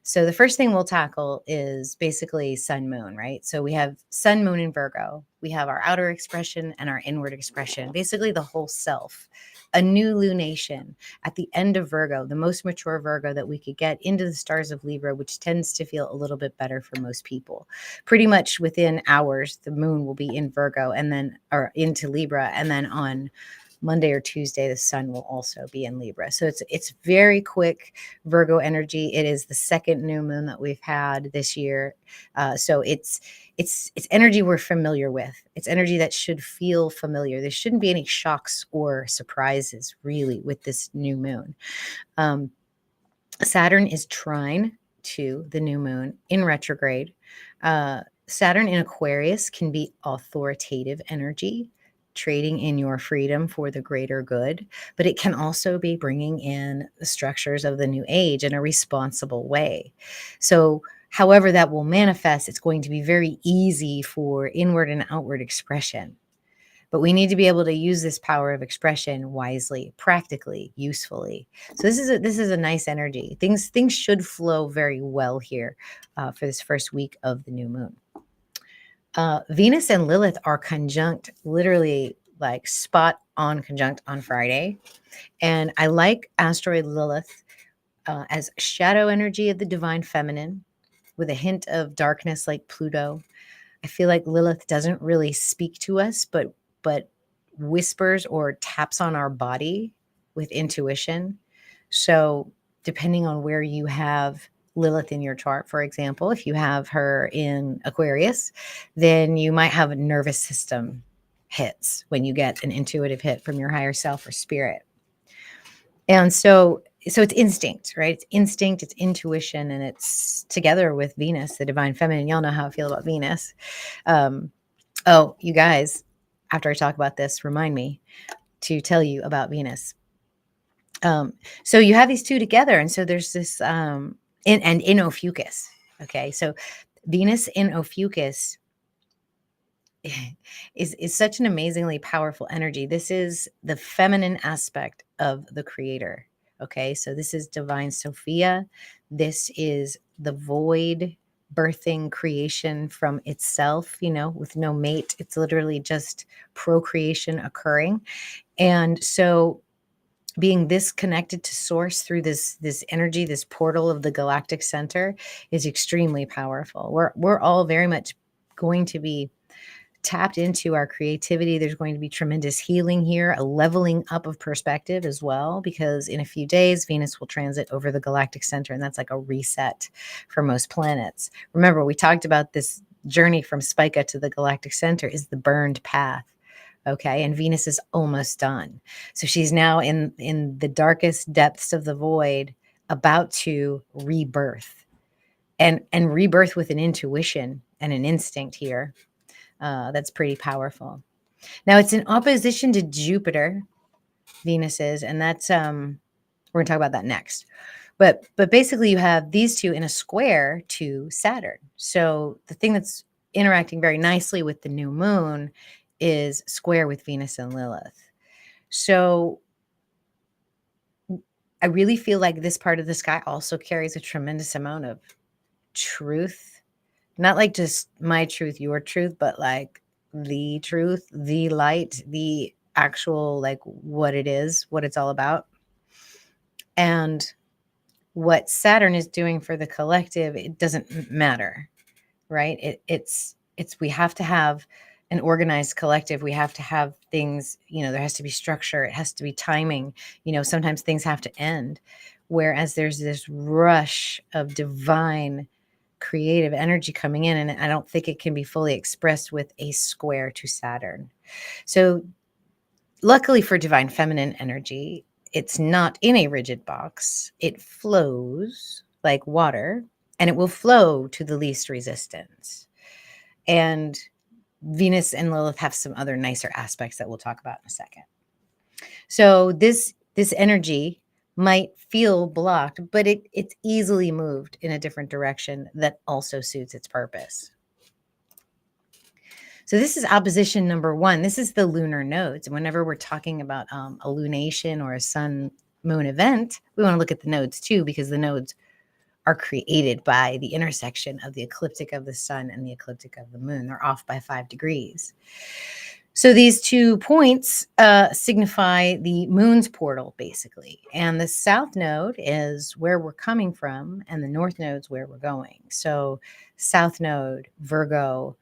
So the first thing we'll tackle is basically sun moon, right? So we have sun moon in Virgo. We have our outer expression and our inward expression, basically the whole self. A new lunation at the end of Virgo, the most mature Virgo that we could get into the stars of Libra, which tends to feel a little bit better for most people. Pretty much within hours, the moon will be in Virgo or into Libra. And then on Monday or Tuesday, the sun will also be in Libra. So it's very quick Virgo energy. It is the second new moon that we've had this year. So it's energy we're familiar with. It's energy that should feel familiar. There shouldn't be any shocks or surprises really with this new moon. Saturn is trine to the new moon in retrograde. Saturn in Aquarius can be authoritative energy, trading in your freedom for the greater good, but it can also be bringing in the structures of the new age in a responsible way. So however that will manifest, it's going to be very easy for inward and outward expression. But we need to be able to use this power of expression wisely, practically, usefully. So this is a nice energy. Things should flow very well here for this first week of the new moon. Venus and Lilith are conjunct, literally like spot on conjunct on Friday. And I like asteroid Lilith as shadow energy of the divine feminine with a hint of darkness like Pluto. I feel like Lilith doesn't really speak to us, but whispers or taps on our body with intuition. So depending on where you have Lilith in your chart, for example, if you have her in Aquarius, then you might have nervous system hits when you get an intuitive hit from your higher self or spirit. And so it's instinct, right? It's instinct, it's intuition, and it's together with Venus, the divine feminine. Y'all know how I feel about Venus. Oh, you guys, after I talk about this, remind me to tell you about Venus. So you have these two together, and so there's this in Ophiuchus. Okay, so Venus in Ophiuchus is such an amazingly powerful energy. This is the feminine aspect of the creator. Okay, so this is divine Sophia. This is the void birthing creation from itself, with no mate. It's literally just procreation occurring. And so being this connected to source through this energy, this portal of the galactic center is extremely powerful. We're all very much going to be tapped into our creativity. There's going to be tremendous healing here, a leveling up of perspective as well, because in a few days, Venus will transit over the galactic center, and that's like a reset for most planets. Remember, we talked about this journey from Spica to the galactic center is the burned path. Okay, and Venus is almost done. So she's now in the darkest depths of the void, about to rebirth, and rebirth with an intuition and an instinct here. That's pretty powerful. Now it's in opposition to Jupiter, Venus is, and that's we're gonna talk about that next. But basically you have these two in a square to Saturn. So the thing that's interacting very nicely with the new moon is square with Venus and Lilith. So I really feel like this part of the sky also carries a tremendous amount of truth. Not like just my truth, your truth, but like the truth, the light, the actual, like what it is, what it's all about. And what Saturn is doing for the collective, it doesn't matter, right? It's we have to have an organized collective. We have to have things, there has to be structure. It has to be timing. Sometimes things have to end. Whereas there's this rush of divine creative energy coming in, and I don't think it can be fully expressed with a square to Saturn. So luckily for divine feminine energy, it's not in a rigid box. It flows like water, and it will flow to the least resistance. And Venus and Lilith have some other nicer aspects that we'll talk about in a second. So this energy might feel blocked, but it's easily moved in a different direction that also suits its purpose. So this is opposition number one. This is the lunar nodes. And whenever we're talking about a lunation or a sun moon event, we want to look at the nodes too, because the nodes are created by the intersection of the ecliptic of the sun and the ecliptic of the moon. They're off by 5 degrees. So these 2 points signify the moon's portal, basically. And the south node is where we're coming from, and the north node's where we're going. So south node, Virgo,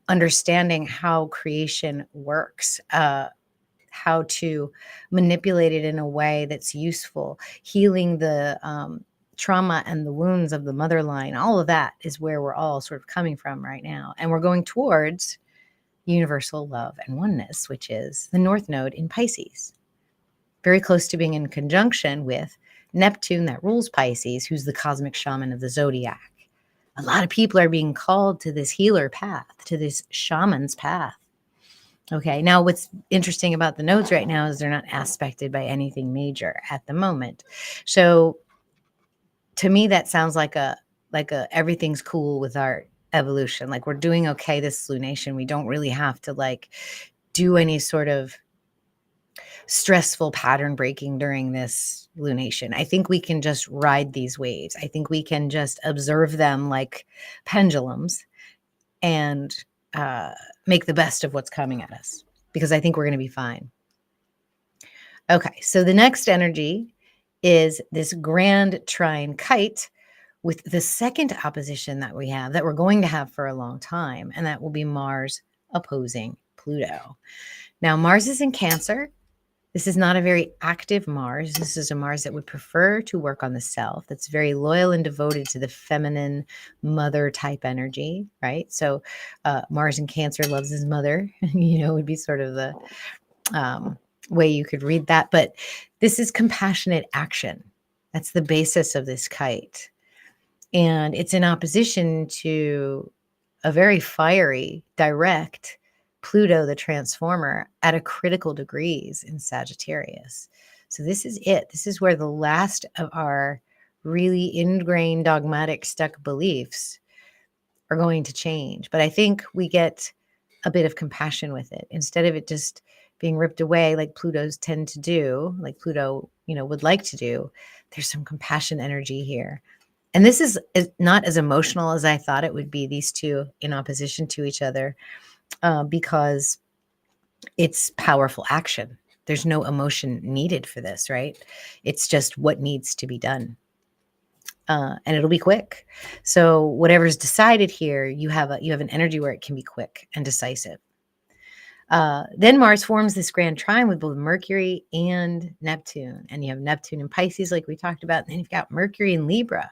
understanding how creation works, how to manipulate it in a way that's useful, healing the trauma and the wounds of the mother line. All of that is where we're all sort of coming from right now. And we're going towards universal love and oneness, which is the North Node in Pisces. Very close to being in conjunction with Neptune that rules Pisces, who's the cosmic shaman of the zodiac. A lot of people are being called to this healer path, to this shaman's path. Okay, now what's interesting about the nodes right now is they're not aspected by anything major at the moment. So to me, that sounds like a everything's cool with our evolution. Like we're doing okay this lunation. We don't really have to like do any sort of stressful pattern breaking during this lunation. I think we can just ride these waves. I think we can just observe them like pendulums and make the best of what's coming at us, because I think we're going to be fine. Okay, so the next energy is this grand trine kite with the second opposition that we have, that we're going to have for a long time, and that will be Mars opposing Pluto. Now, Mars is in Cancer. This is not a very active Mars. This is a Mars that would prefer to work on the self, that's very loyal and devoted to the feminine mother type energy, right? So Mars in Cancer loves his mother, would be sort of the way you could read that. But this is compassionate action. That's the basis of this kite. And it's in opposition to a very fiery, direct Pluto, the transformer, at a critical degrees in Sagittarius. So this is it. This is where the last of our really ingrained, dogmatic, stuck beliefs are going to change. But I think we get a bit of compassion with it, instead of it just being ripped away like Plutos tend to do, like Pluto, would like to do. There's some compassion energy here. And this is not as emotional as I thought it would be, these two in opposition to each other, because it's powerful action. There's no emotion needed for this, right? It's just what needs to be done. And it'll be quick. So whatever's decided here, you have an energy where it can be quick and decisive. Then Mars forms this grand trine with both Mercury and Neptune. And you have Neptune in Pisces, like we talked about. And then you've got Mercury in Libra.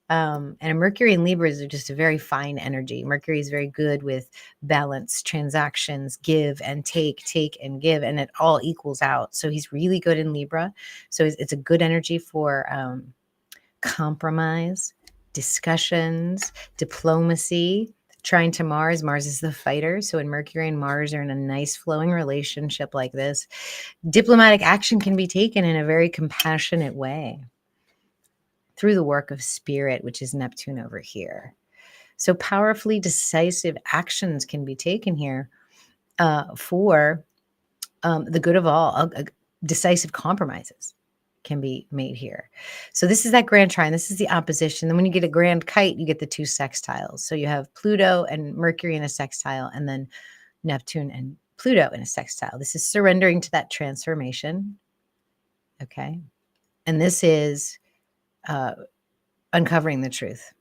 And a Mercury in Libra is just a very fine energy. Mercury is very good with balance, transactions, give and take and give, and it all equals out. So he's really good in Libra. So it's a good energy for compromise, discussions, diplomacy. Trine to Mars. Mars is the fighter. So when Mercury and Mars are in a nice flowing relationship like this, diplomatic action can be taken in a very compassionate way through the work of spirit, which is Neptune over here. So powerfully decisive actions can be taken here for the good of all. Decisive compromises can be made here. So this is that grand trine. This is the opposition. Then when you get a grand kite, you get the two sextiles. So you have Pluto and Mercury in a sextile, and then Neptune and Pluto in a sextile. This is surrendering to that transformation. Okay. And this is uncovering the truth.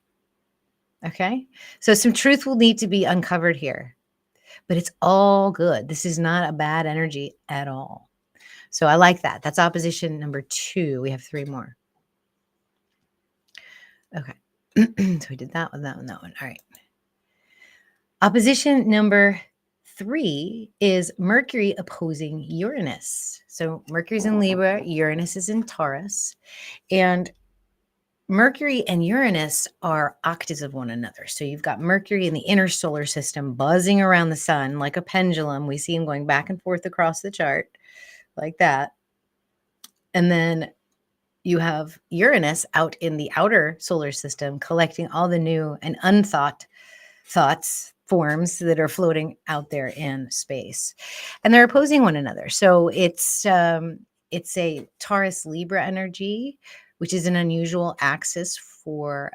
Okay. So some truth will need to be uncovered here, but it's all good. This is not a bad energy at all. So I like that. That's opposition number 2. We have 3 more. Okay. So we did that one, that one, that one. All right. Opposition number 3 is Mercury opposing Uranus. So Mercury's in Libra, Uranus is in Taurus, and Mercury and Uranus are octaves of one another. So you've got Mercury in the inner solar system buzzing around the sun like a pendulum. We see him going back and forth across the chart like that. And then you have Uranus out in the outer solar system collecting all the new and unthought thoughts, forms that are floating out there in space. And they're opposing one another. So it's a Taurus Libra energy, which is an unusual axis for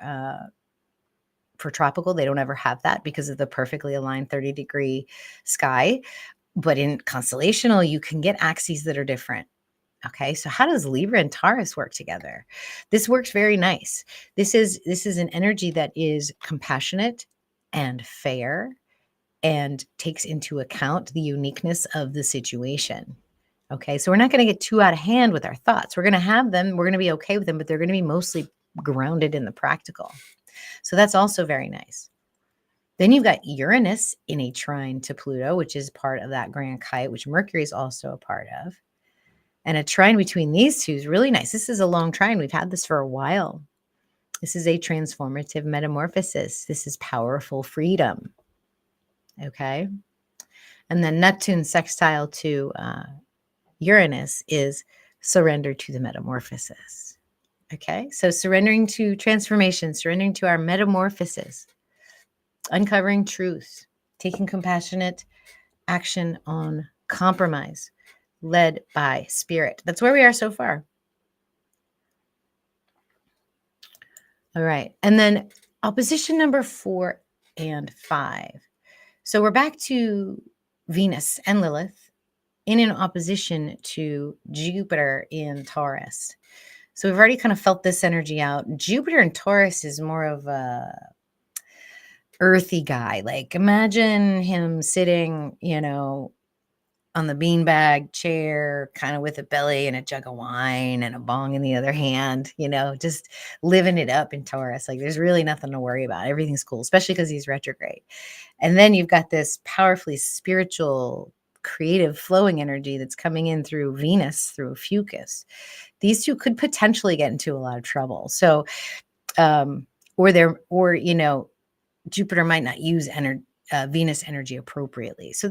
tropical. They don't ever have that because of the perfectly aligned 30-degree sky. But in constellational, you can get axes that are different. Okay, so how does Libra and Taurus work together? This works very nice. This is an energy that is compassionate and fair and takes into account the uniqueness of the situation. Okay, so we're not going to get too out of hand with our thoughts. We're going to have them, we're going to be okay with them, but they're going to be mostly grounded in the practical. So that's also very nice. Then you've got Uranus in a trine to Pluto, which is part of that grand kite, which Mercury is also a part of. And a trine between these two is really nice. This is a long trine. We've had this for a while. This is a transformative metamorphosis. This is powerful freedom. Okay. And then Neptune sextile to Uranus is surrender to the metamorphosis. Okay. So surrendering to transformation, surrendering to our metamorphosis, uncovering truth, taking compassionate action on compromise, led by spirit. That's where we are so far. All right. And then opposition number 4 and 5. So we're back to Venus and Lilith in an opposition to Jupiter in Taurus. So we've already kind of felt this energy out. Jupiter in Taurus is more of a earthy guy. Like imagine him sitting, on the beanbag chair, kind of with a belly and a jug of wine and a bong in the other hand, just living it up in Taurus. Like there's really nothing to worry about. Everything's cool, especially because he's retrograde. And then you've got this powerfully spiritual, creative, flowing energy that's coming in through Venus, through Ophiuchus. These two could potentially get into a lot of trouble. So, Jupiter might not use Venus energy appropriately. So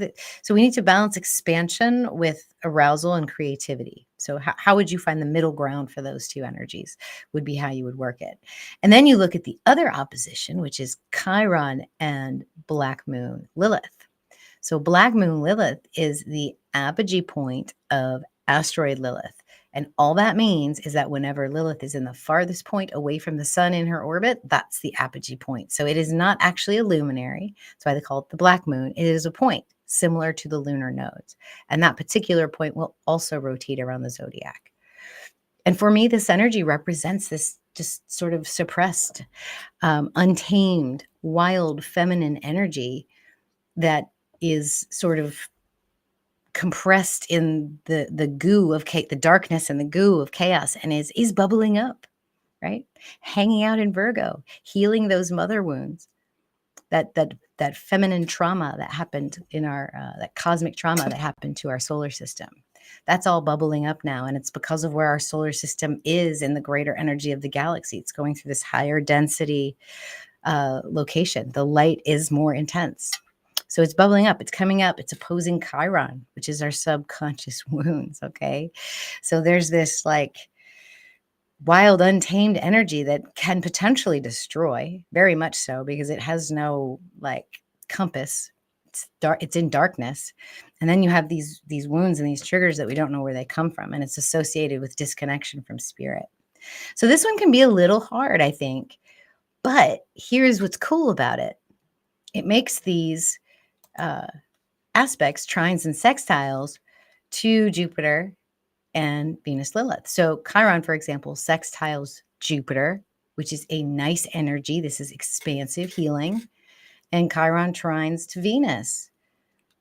we need to balance expansion with arousal and creativity. So how would you find the middle ground for those two energies would be how you would work it. And then you look at the other opposition, which is Chiron and Black Moon Lilith. So Black Moon Lilith is the apogee point of asteroid Lilith. And all that means is that whenever Lilith is in the farthest point away from the sun in her orbit, that's the apogee point. So it is not actually a luminary. That's why they call it the black moon. It is a point similar to the lunar nodes. And that particular point will also rotate around the zodiac. And for me, this energy represents this just sort of suppressed, untamed, wild, feminine energy that is sort of compressed in the goo of the darkness and the goo of chaos, and is bubbling up, right? Hanging out in Virgo, healing those mother wounds, that feminine trauma that happened in our that cosmic trauma that happened to our solar system. That's all bubbling up now, and it's because of where our solar system is in the greater energy of the galaxy. It's going through this higher density location. The light is more intense. So it's bubbling up, it's coming up, it's opposing Chiron, which is our subconscious wounds, okay? So there's this like wild, untamed energy that can potentially destroy, very much so, because it has no like compass. It's dark, it's in darkness. And then you have these wounds and these triggers that we don't know where they come from, and it's associated with disconnection from spirit. So this one can be a little hard, I think. But here's what's cool about it. It makes these aspects, trines and sextiles to Jupiter and Venus Lilith. So Chiron, for example, sextiles Jupiter, which is a nice energy. This is expansive healing. And Chiron trines to Venus.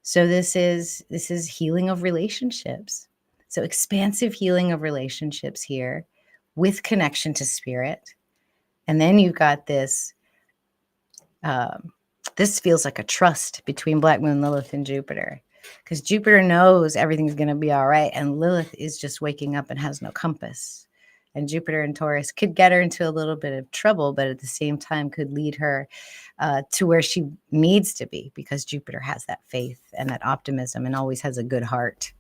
So this is healing of relationships. So expansive healing of relationships here with connection to spirit. And then you've got this this feels like a trust between Black Moon Lilith and Jupiter, because Jupiter knows everything's going to be all right, and Lilith is just waking up and has no compass. And Jupiter and Taurus could get her into a little bit of trouble, but at the same time could lead her to where she needs to be, because Jupiter has that faith and that optimism and always has a good heart.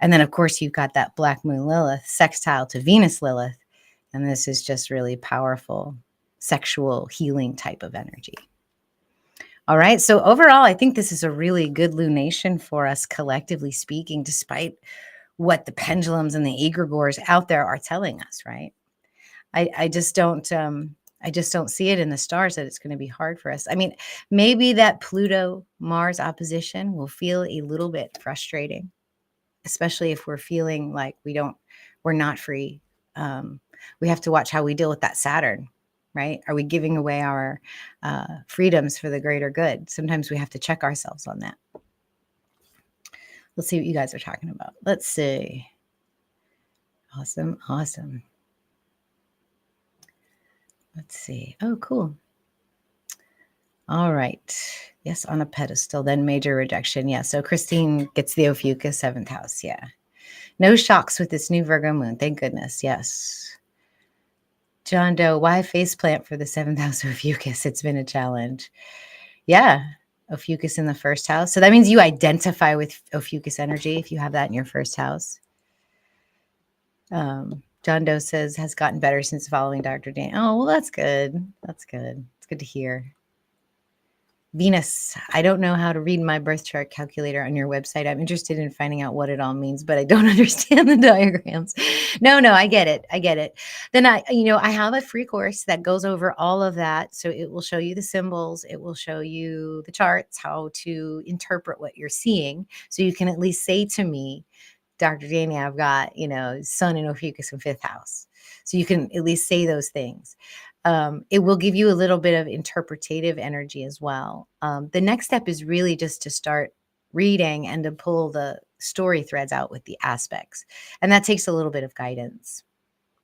And then, of course, you've got that Black Moon Lilith sextile to Venus Lilith, and this is just really powerful sexual healing type of energy. All right. So overall, I think this is a really good lunation for us, collectively speaking, despite what the pendulums and the egregores out there are telling us, right? I just don't see it in the stars that it's going to be hard for us. I mean, maybe that Pluto-Mars opposition will feel a little bit frustrating, especially if we're feeling like we're not free. We have to watch how we deal with that Saturn. Right? Are we giving away our freedoms for the greater good? Sometimes we have to check ourselves on that. Let's see what you guys are talking about. Let's see. Awesome. Let's see. Oh, cool. All right. Yes, on a pedestal, then major rejection. Yeah, so Christine gets the Ophiuchus 7th house. Yeah. No shocks with this new Virgo moon. Thank goodness. Yes. John Doe, why faceplant for the 7th house of Ophiuchus? It's been a challenge. Yeah, Ophiuchus in the 1st house. So that means you identify with Ophiuchus energy if you have that in your 1st house. John Doe says, has gotten better since following Dr. Dan. Oh, well, that's good. That's good. It's good to hear. Venus. I don't know how to read my birth chart calculator on your website. I'm interested in finding out what it all means, but I don't understand the diagrams. No, I get it. I get it. Then I have a free course that goes over all of that. So it will show you the symbols. It will show you the charts, how to interpret what you're seeing. So you can at least say to me, Dr. Danny, I've got, sun in Ophiuchus in fifth house. So you can at least say those things. It will give you a little bit of interpretative energy as well. The next step is really just to start reading and to pull the story threads out with the aspects. And that takes a little bit of guidance.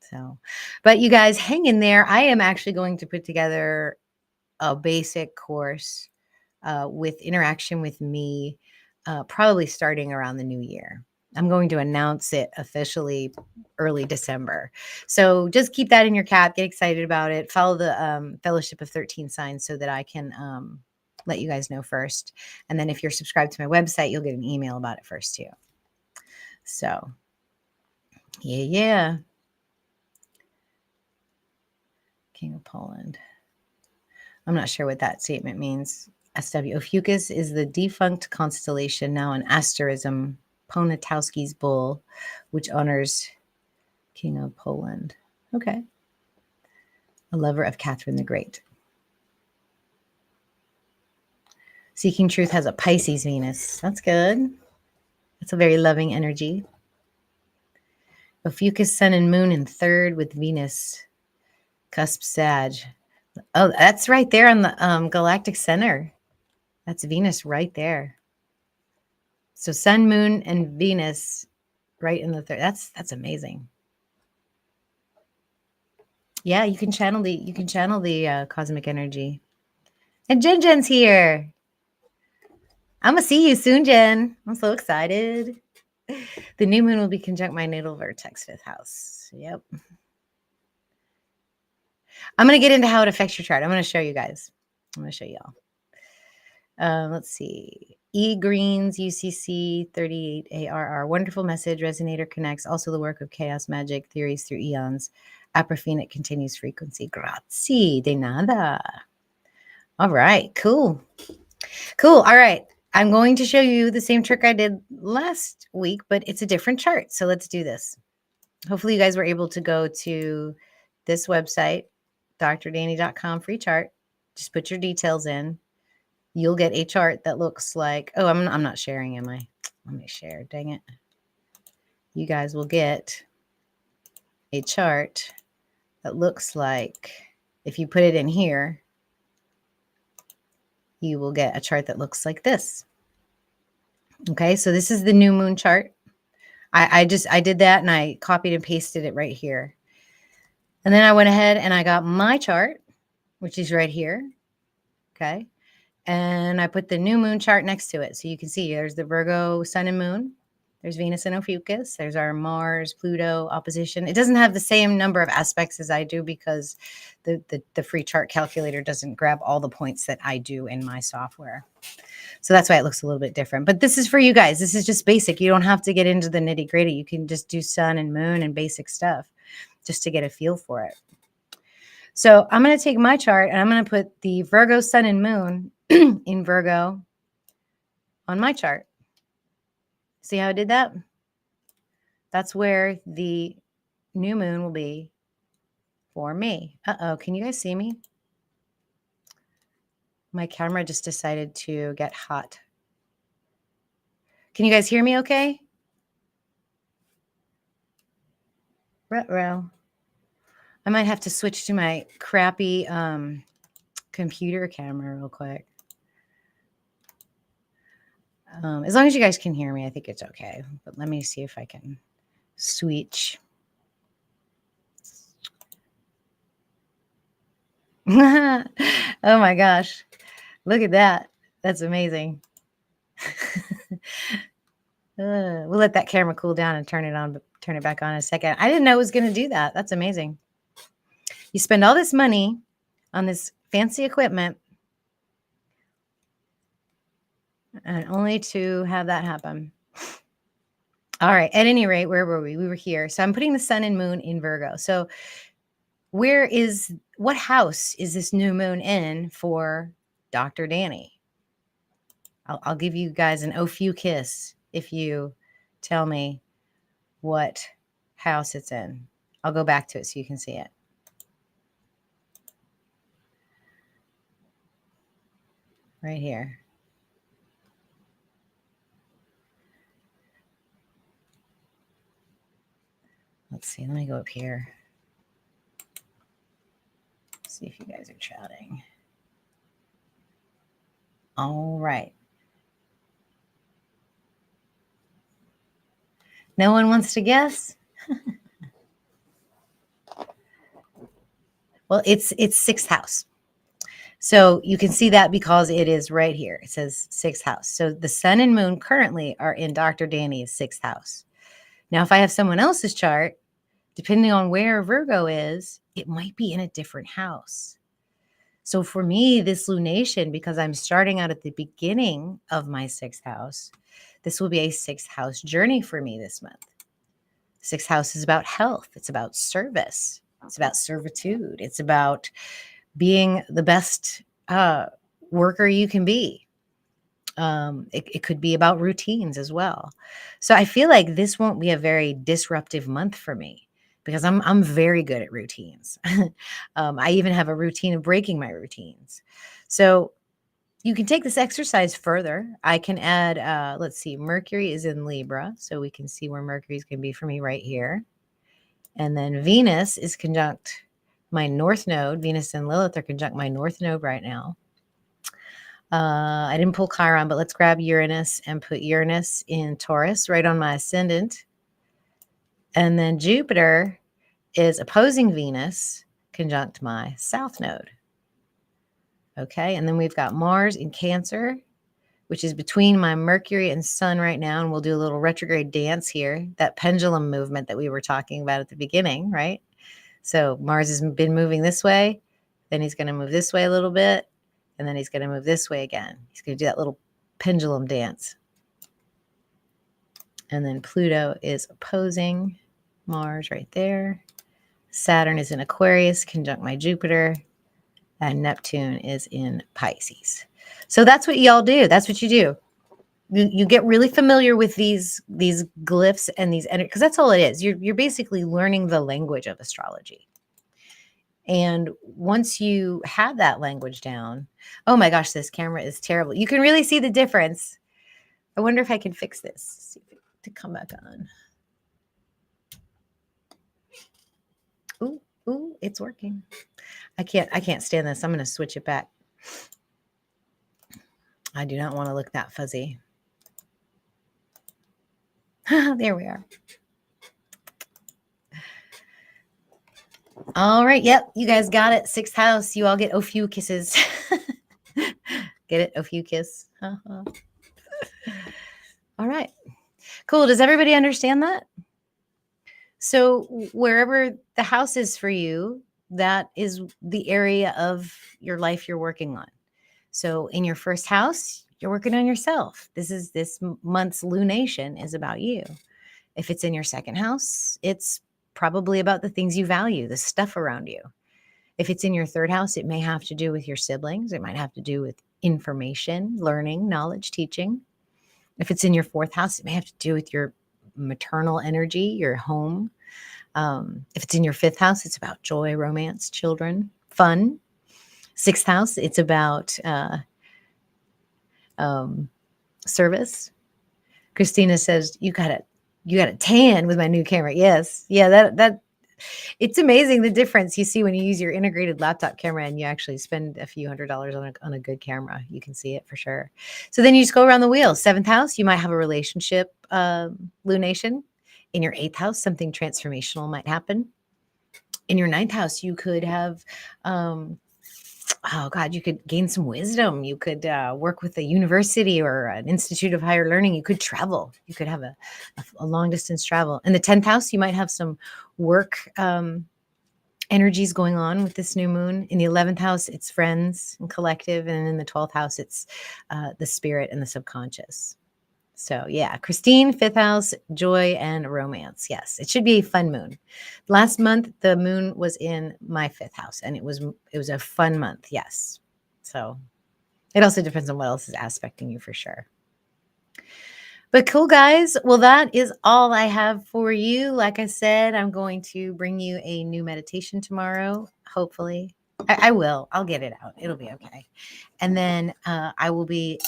So, but you guys hang in there. I am actually going to put together a basic course with interaction with me, probably starting around the new year. I'm going to announce it officially early December. So just keep that in your cap. Get excited about it. Follow the Fellowship of 13 Signs so that I can let you guys know first. And then if you're subscribed to my website, you'll get an email about it first too. So, yeah. King of Poland. I'm not sure what that statement means. SW Ophiuchus is the defunct constellation, now an asterism, Poniatowski's bull, which honors King of Poland. Okay. A lover of Catherine the Great. Seeking Truth has a Pisces Venus. That's good. That's a very loving energy. Ophiuchus, Sun and Moon in third with Venus. Cusp Sag. Oh, that's right there on the galactic center. That's Venus right there. So Sun, Moon, and Venus right in the third. That's amazing. Yeah, you can channel the cosmic energy. And Jen's here. I'm gonna see you soon, Jen. I'm so excited. The new moon will be conjunct my natal vertex, fifth house. Yep. I'm gonna get into how it affects your chart. I'm gonna show you guys. I'm gonna show y'all. Let's see. E Greens, UCC 38 ARR. Wonderful message. Resonator connects. Also the work of chaos magic theories through eons. Apophenic continues frequency. Grazie. De nada. All right. Cool. All right. I'm going to show you the same trick I did last week, but it's a different chart. So let's do this. Hopefully you guys were able to go to this website, drdanny.com, free chart. Just put your details in. You'll get a chart that looks like, oh, I'm not sharing, am I? Let me share, dang it. You guys will get a chart that looks like, if you put it in here, you will get a chart that looks like this. Okay, so this is the new moon chart. I did that and I copied and pasted it right here. And then I went ahead and I got my chart, which is right here. Okay. And I put the new moon chart next to it. So you can see there's the Virgo sun and moon. There's Venus and Ophiuchus. There's our Mars, Pluto opposition. It doesn't have the same number of aspects as I do because the free chart calculator doesn't grab all the points that I do in my software. So that's why it looks a little bit different. But this is for you guys. This is just basic. You don't have to get into the nitty gritty. You can just do sun and moon and basic stuff just to get a feel for it. So I'm going to take my chart and I'm going to put the Virgo sun and moon in Virgo on my chart. See how I did that? That's where the new moon will be for me. Uh-oh, can you guys see me? My camera just decided to get hot. Can you guys hear me okay? Ruh-roh. I might have to switch to my crappy computer camera real quick. As long as you guys can hear me, I think it's okay. But let me see if I can switch. Oh my gosh. Look at that. That's amazing. We'll let that camera cool down and turn it back on in a second. I didn't know it was going to do that. That's amazing. You spend all this money on this fancy equipment and only to have that happen. All right. At any rate, where were we? We were here. So I'm putting the sun and moon in Virgo. So what house is this new moon in for Dr. Danny? I'll give you guys an few kiss if you tell me what house it's in. I'll go back to it so you can see it. Right here. Let's see. Let me go up here. See if you guys are chatting. All right. No one wants to guess? Well, it's sixth house. So you can see that because it is right here. It says sixth house. So the sun and moon currently are in Dr. Danny's sixth house. Now, if I have someone else's chart, depending on where Virgo is, it might be in a different house. So for me, this lunation, because I'm starting out at the beginning of my sixth house, this will be a sixth house journey for me this month. Sixth house is about health. It's about service. It's about servitude. It's about being the best worker you can be. It could be about routines as well. So I feel like this won't be a very disruptive month for me because I'm very good at routines. I even have a routine of breaking my routines. So you can take this exercise further. I can add, let's see, Mercury is in Libra. So we can see where Mercury is going to be for me right here. And then Venus is conjunct my north node. Venus and Lilith are conjunct my north node right now. I didn't pull Chiron, but let's grab Uranus and put Uranus in Taurus right on my ascendant. And then Jupiter is opposing Venus, conjunct my south node. Okay, and then we've got Mars in Cancer, which is between my Mercury and Sun right now. And we'll do a little retrograde dance here, that pendulum movement that we were talking about at the beginning, right? So Mars has been moving this way, then he's going to move this way a little bit, and then he's going to move this way again. He's going to do that little pendulum dance. And then Pluto is opposing Mars right there. Saturn is in Aquarius, conjunct my Jupiter. And Neptune is in Pisces. So that's what y'all do. That's what you do. You get really familiar with these glyphs and these energies, because that's all it is. You're basically learning the language of astrology. And once you have that language down, oh my gosh, this camera is terrible. You can really see the difference. I wonder if I can fix this. See if it to come back on. Ooh, it's working. I can't stand this. I'm going to switch it back. I do not want to look that fuzzy. There we are. All right. Yep. You guys got it. Sixth house. You all get a few kisses. Get it? A few kiss. All right. Cool. Does everybody understand that? So wherever the house is for you, that is the area of your life you're working on. So in your first house, you're working on yourself. This month's lunation is about you. If it's in your second house, it's probably about the things you value, the stuff around you. If it's in your third house, it may have to do with your siblings. It might have to do with information, learning, knowledge, teaching. If it's in your fourth house, it may have to do with your maternal energy, your home. If it's in your fifth house, it's about joy, romance, children, fun. Sixth house, it's about service. Christina says, you got a tan with my new camera. Yes. Yeah, that it's amazing the difference you see when you use your integrated laptop camera and you actually spend a few $100s on a good camera. You can see it for sure. So then you just go around the wheel. Seventh house, you might have a relationship lunation. In your eighth house, something transformational might happen. In your ninth house, you could have you could gain some wisdom. You could work with a university or an institute of higher learning. You could travel. You could have a long distance travel. In the 10th house, you might have some work energies going on with this new moon. In the 11th house, it's friends and collective. And in the 12th house, it's the spirit and the subconscious. So yeah, Christine, fifth house, joy and romance. Yes, it should be a fun moon. Last month, the moon was in my fifth house and it was a fun month. Yes. So It also depends on what else is aspecting you for sure. But cool, guys. Well, that is all I have for you. Like I said, I'm going to bring you a new meditation tomorrow, hopefully. I will. I'll get it out. It'll be okay. And then I will be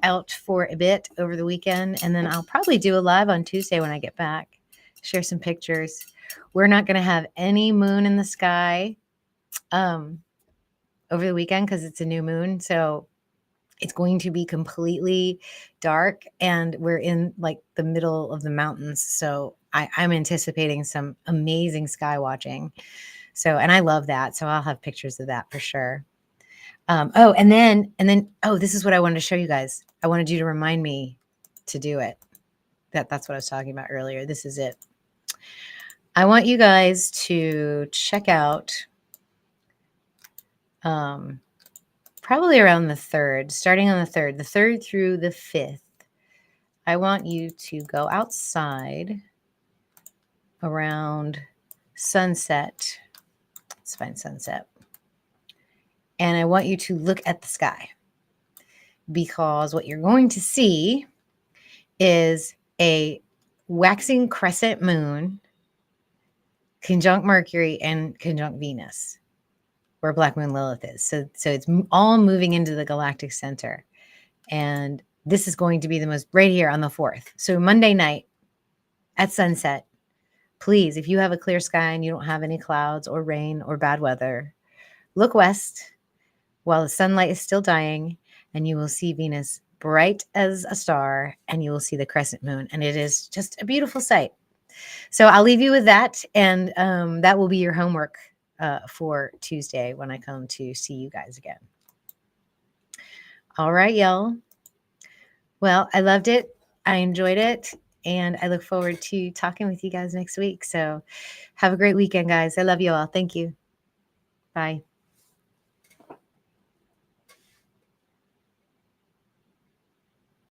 out for a bit over the weekend. And then I'll probably do a live on Tuesday when I get back, share some pictures. We're not going to have any moon in the sky over the weekend because it's a new moon. So it's going to be completely dark, and we're in like the middle of the mountains. So I'm anticipating some amazing sky watching. So, and I love that. So I'll have pictures of that for sure. And then, this is what I wanted to show you guys. I wanted you to remind me to do it. That's what I was talking about earlier. This is it. I want you guys to check out, probably around the 3rd, starting on the 3rd through the 5th. I want you to go outside around sunset. Let's find sunset. And I want you to look at the sky, because what you're going to see is a waxing crescent moon conjunct Mercury and conjunct Venus, where Black Moon Lilith is. So it's all moving into the galactic center. And this is going to be the most, right here on the 4th. So Monday night at sunset, please, if you have a clear sky and you don't have any clouds or rain or bad weather, look west while the sunlight is still dying, and you will see Venus bright as a star, and you will see the crescent moon. And it is just a beautiful sight. So I'll leave you with that. And that will be your homework for Tuesday when I come to see you guys again. All right, y'all. Well, I loved it. I enjoyed it. And I look forward to talking with you guys next week. So have a great weekend, guys. I love you all. Thank you. Bye.